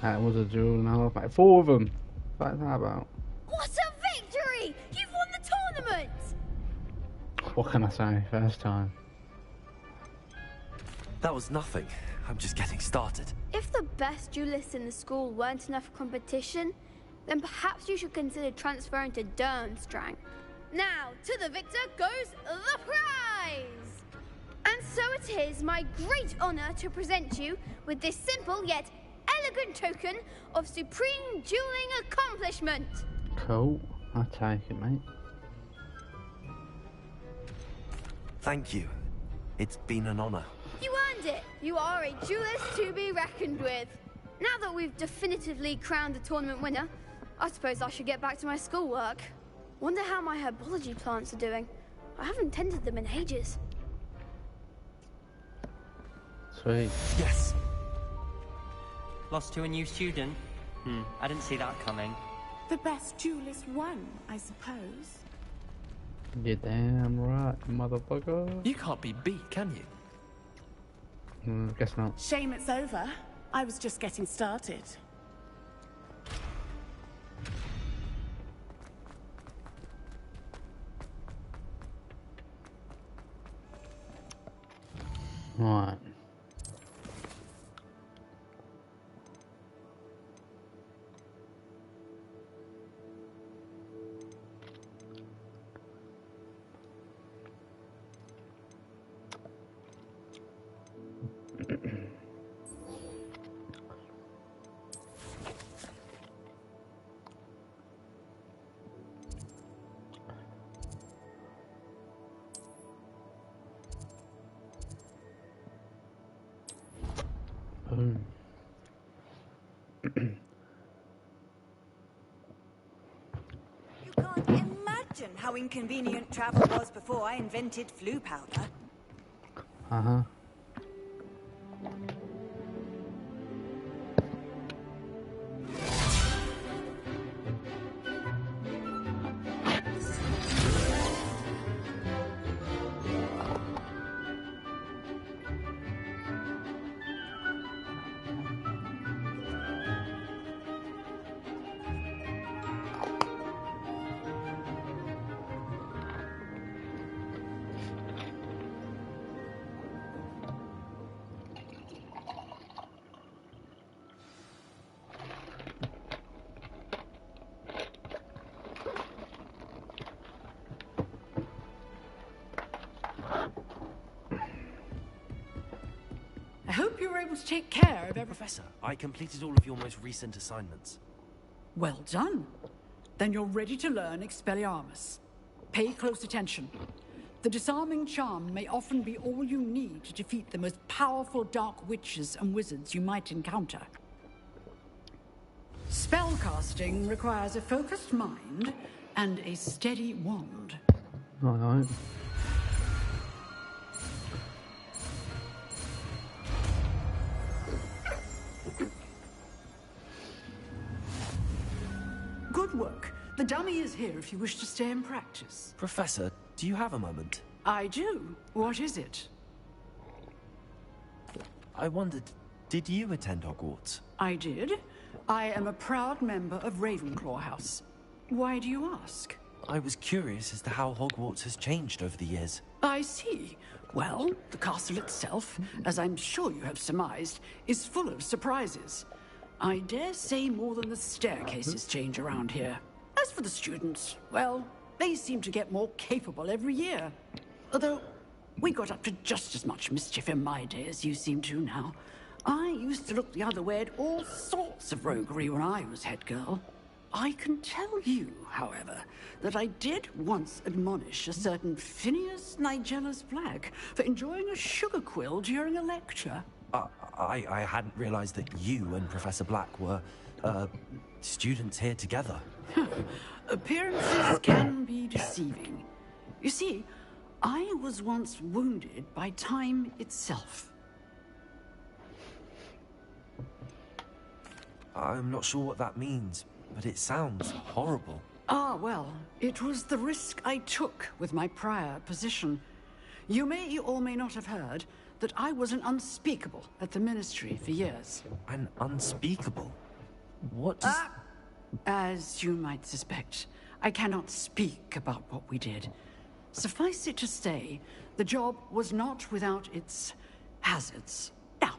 That was a duel and a half. Mate. 4 of them. What's that about? What a victory! You've won the tournament! What can I say? First time. That was nothing. I'm just getting started. If the best duelists in the school weren't enough competition, then perhaps you should consider transferring to Durmstrang. Now, to the victor goes the prize! And so it is my great honor to present you with this simple yet elegant token of supreme dueling accomplishment. Cool. I'll take it, mate. Thank you. It's been an honor. You earned it. You are a duelist to be reckoned with. Now that we've definitively crowned the tournament winner, I suppose I should get back to my schoolwork. Wonder how my herbology plants are doing. I haven't tended them in ages. Sweet. Yes. Lost to a new student? I didn't see that coming. The best duelist won, I suppose. You're damn right, motherfucker. You can't be beat, can you? Guess not. Shame it's over. I was just getting started. Right. Boom. You can't imagine how inconvenient travel was before I invented flu powder. Uh-huh. I hope you were able to take care of every... Professor, I completed all of your most recent assignments. Well done. Then you're ready to learn Expelliarmus. Pay close attention. The disarming charm may often be all you need to defeat the most powerful dark witches and wizards you might encounter. Spellcasting requires a focused mind and a steady wand. All right. Good work. The dummy is here if you wish to stay and practice. Professor, do you have a moment? I do. What is it? I wondered, did you attend Hogwarts? I did. I am a proud member of Ravenclaw House. Why do you ask? I was curious as to how Hogwarts has changed over the years. I see. Well, the castle itself, as I'm sure you have surmised, is full of surprises. I dare say more than the staircases change around here. As for the students, well, they seem to get more capable every year. Although, we got up to just as much mischief in my day as you seem to now. I used to look the other way at all sorts of roguery when I was head girl. I can tell you, however, that I did once admonish a certain Phineas Nigellus Black for enjoying a sugar quill during a lecture. I hadn't realized that you and Professor Black were, students here together. Appearances can be deceiving. You see, I was once wounded by time itself. I'm not sure what that means, but it sounds horrible. Ah, well, it was the risk I took with my prior position. You may or may not have heard that I was an unspeakable at the Ministry for years. An unspeakable? What does... As you might suspect, I cannot speak about what we did. Suffice it to say, the job was not without its hazards. Now,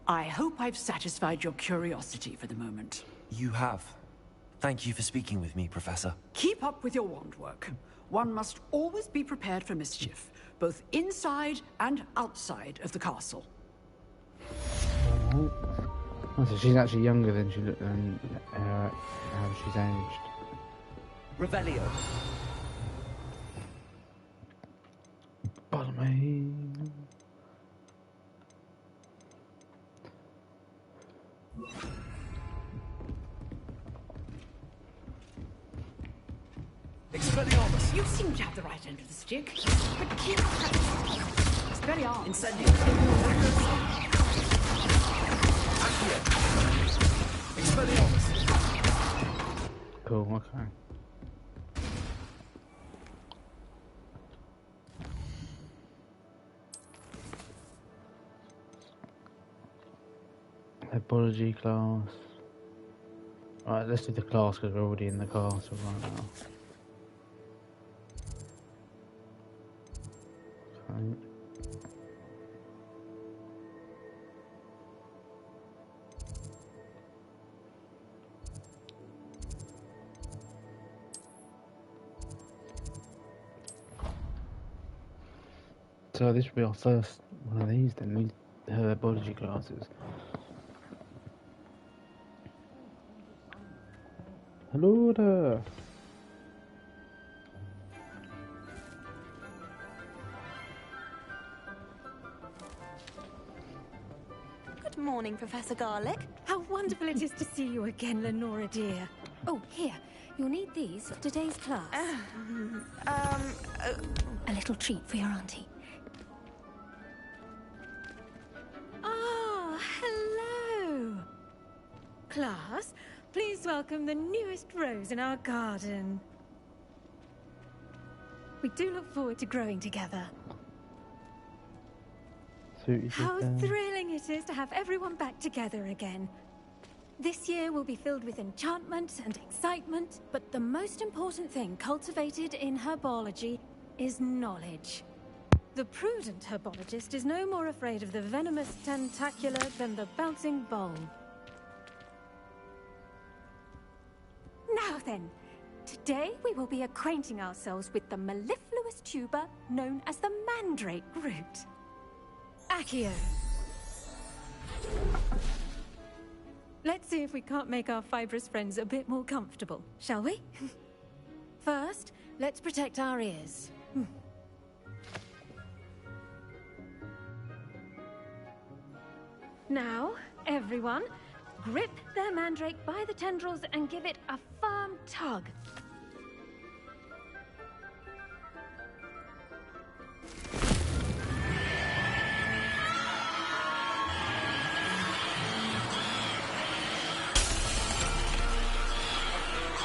I hope I've satisfied your curiosity for the moment. You have. Thank you for speaking with me, Professor. Keep up with your wand work. One must always be prepared for mischief, both inside and outside of the castle. Oh, so she's actually younger than she looked than how she's aged. Revelio. Follow me. Expelliarmus. You seem to have the right end of the stick, but keep practicing. Expelliarmus. Incendio. Accio. Expelliarmus. Cool, okay. Biology class. Alright, let's do the class because we're already in the castle right now. Okay. So this will be our first one of these then, these herbology classes. Hello there. Good morning, Professor Garlick. How wonderful it is to see you again, Lenora dear. Oh, here. You'll need these for today's class. A little treat for your auntie. Ah, hello. Class, please welcome the newest rose in our garden. We do look forward to growing together. How thrilling it is to have everyone back together again. This year will be filled with enchantment and excitement, but the most important thing cultivated in herbology is knowledge. The prudent herbologist is no more afraid of the venomous tentacular than the bouncing bulb. Now then, today we will be acquainting ourselves with the mellifluous tuber known as the mandrake root. Accio. Let's see if we can't make our fibrous friends a bit more comfortable, shall we? First, let's protect our ears. Now, everyone, grip their mandrake by the tendrils and give it a firm tug.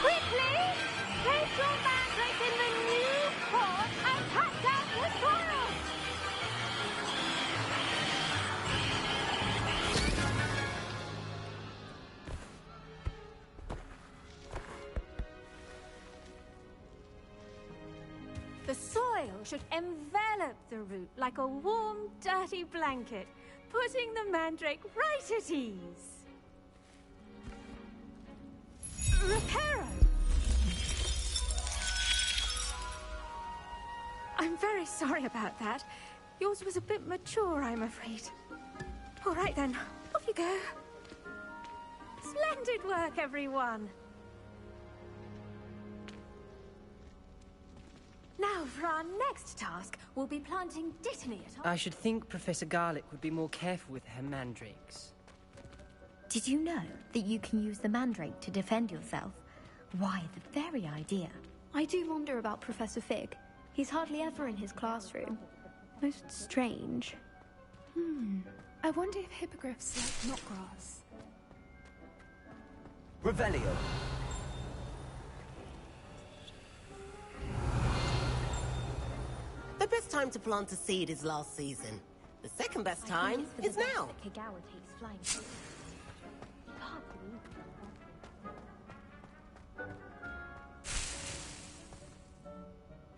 Quickly! Place your mandrake in the new pot and cut down the soil! The soil should envelop the root like a warm, dirty blanket, putting the mandrake right at ease. Reparo! I'm very sorry about that. Yours was a bit mature, I'm afraid. All right then, off you go. Splendid work, everyone. Now, for our next task, we'll be planting dittany at our... I should think Professor Garlick would be more careful with her mandrakes. Did you know that you can use the mandrake to defend yourself? Why, the very idea. I do wonder about Professor Fig. He's hardly ever in his classroom. Most strange. I wonder if hippogriffs like knotgrass. Revelio. The best time to plant a seed is last season. The second best time is now. Kagawa takes flying. Can't believe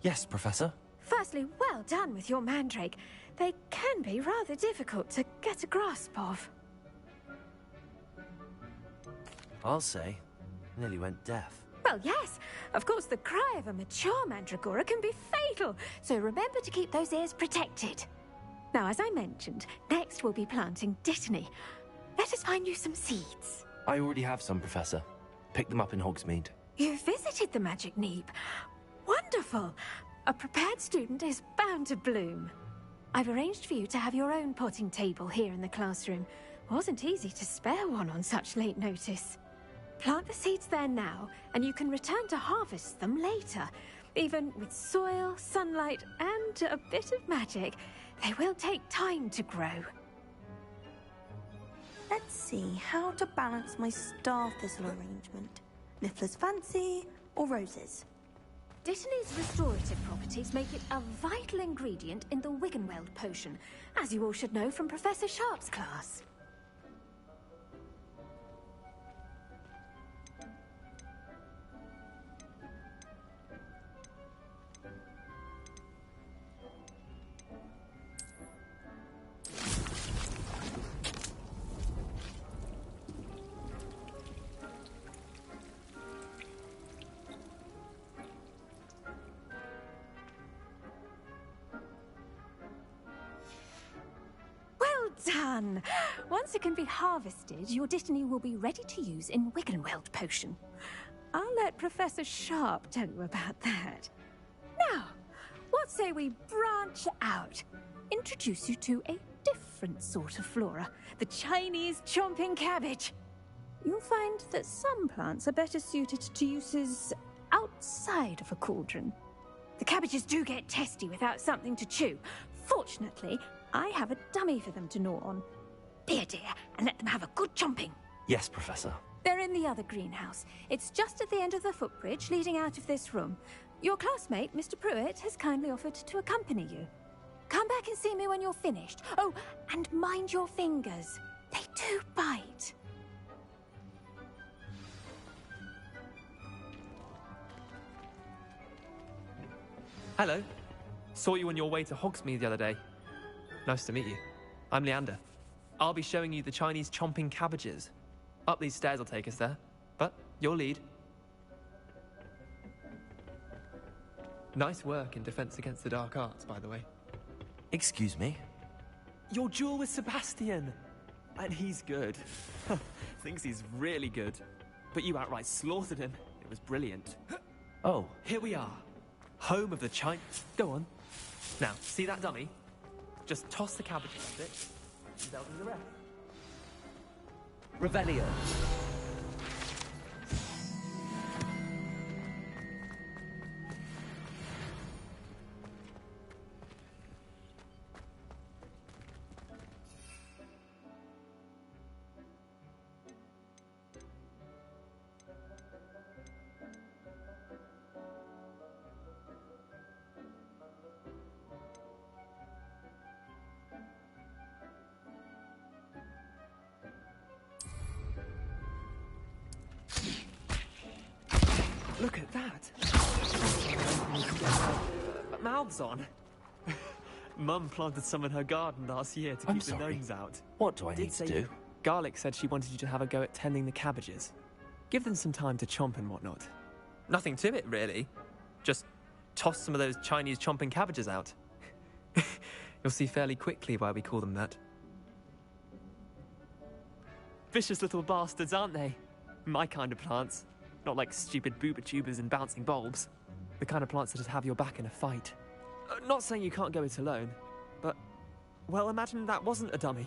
Yes, Professor? Firstly, well done with your mandrake. They can be rather difficult to get a grasp of. I'll say. Nearly went deaf. Well, yes. Of course, the cry of a mature mandragora can be fatal, so remember to keep those ears protected. Now, as I mentioned, next we'll be planting Dittany. Let us find you some seeds. I already have some, Professor. Picked them up in Hogsmeade. You visited the Magic Neep. Wonderful! A prepared student is bound to bloom. I've arranged for you to have your own potting table here in the classroom. Wasn't easy to spare one on such late notice. Plant the seeds there now, and you can return to harvest them later. Even with soil, sunlight, and a bit of magic, they will take time to grow. Let's see how to balance my star thistle arrangement. Niffler's fancy or roses? Dittany's restorative properties make it a vital ingredient in the Wiggenweld potion, as you all should know from Professor Sharp's class. Done! Once it can be harvested, your Dittany will be ready to use in Wiggenweld potion. I'll let Professor Sharp tell you about that. Now, what say we branch out? Introduce you to a different sort of flora, the Chinese chomping cabbage. You'll find that some plants are better suited to uses outside of a cauldron. The cabbages do get testy without something to chew. Fortunately, I have a dummy for them to gnaw on. Be a dear and let them have a good chomping. Yes, Professor. They're in the other greenhouse. It's just at the end of the footbridge leading out of this room. Your classmate, Mr. Pruitt, has kindly offered to accompany you. Come back and see me when you're finished. Oh, and mind your fingers. They do bite. Hello. Saw you on your way to Hogsmeade the other day. Nice to meet you. I'm Leander. I'll be showing you the Chinese chomping cabbages. Up these stairs will take us there, but your lead. Nice work in Defense Against the Dark Arts, by the way. Excuse me? Your duel with Sebastian! And he's good. Thinks he's really good. But you outright slaughtered him. It was brilliant. Oh. Here we are. Home of the Chinese... Go on. Now, see that dummy? Just toss the cabbage at it, and they'll do the rest. Revelio. Look at that! Mouths on. Mum planted some in her garden last year to keep the gnomes out. What do I need to do? Garlic said she wanted you to have a go at tending the cabbages. Give them some time to chomp and whatnot. Nothing to it, really. Just toss some of those Chinese chomping cabbages out. You'll see fairly quickly why we call them that. Vicious little bastards, aren't they? My kind of plants. Not like stupid booba tubers and bouncing bulbs. The kind of plants that just have your back in a fight. Not saying you can't go it alone, but... Well, imagine that wasn't a dummy.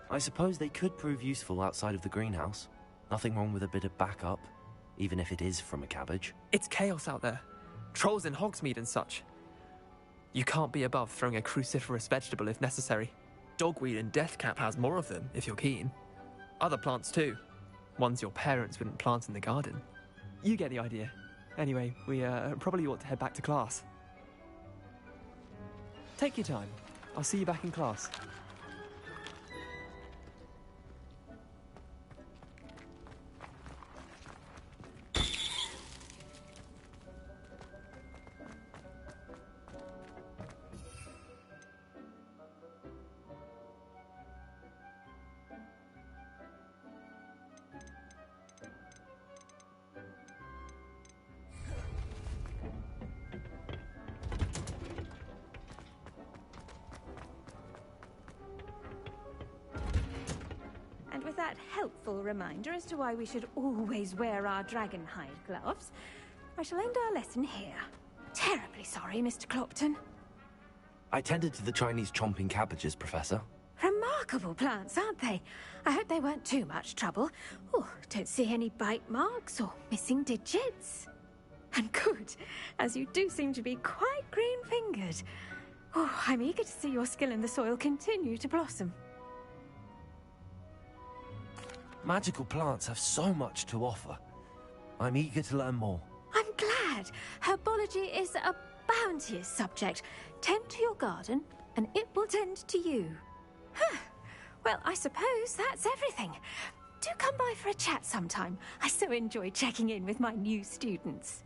I suppose they could prove useful outside of the greenhouse. Nothing wrong with a bit of backup, even if it is from a cabbage. It's chaos out there. Trolls in Hogsmeade and such. You can't be above throwing a cruciferous vegetable if necessary. Dogweed and deathcap has more of them, if you're keen. Other plants too. Ones your parents wouldn't plant in the garden. You get the idea. Anyway, we probably ought to head back to class. Take your time. I'll see you back in class. And with that helpful reminder as to why we should always wear our dragonhide gloves, I shall end our lesson here. Terribly sorry, Mr. Clopton. I tended to the Chinese chomping cabbages, Professor. Remarkable plants, aren't they? I hope they weren't too much trouble. Oh, don't see any bite marks or missing digits. And good, as you do seem to be quite green-fingered. Oh, I'm eager to see your skill in the soil continue to blossom. Magical plants have so much to offer. I'm eager to learn more. I'm glad. Herbology is a bounteous subject. Tend to your garden, and it will tend to you. Huh. Well, I suppose that's everything. Do come by for a chat sometime. I so enjoy checking in with my new students.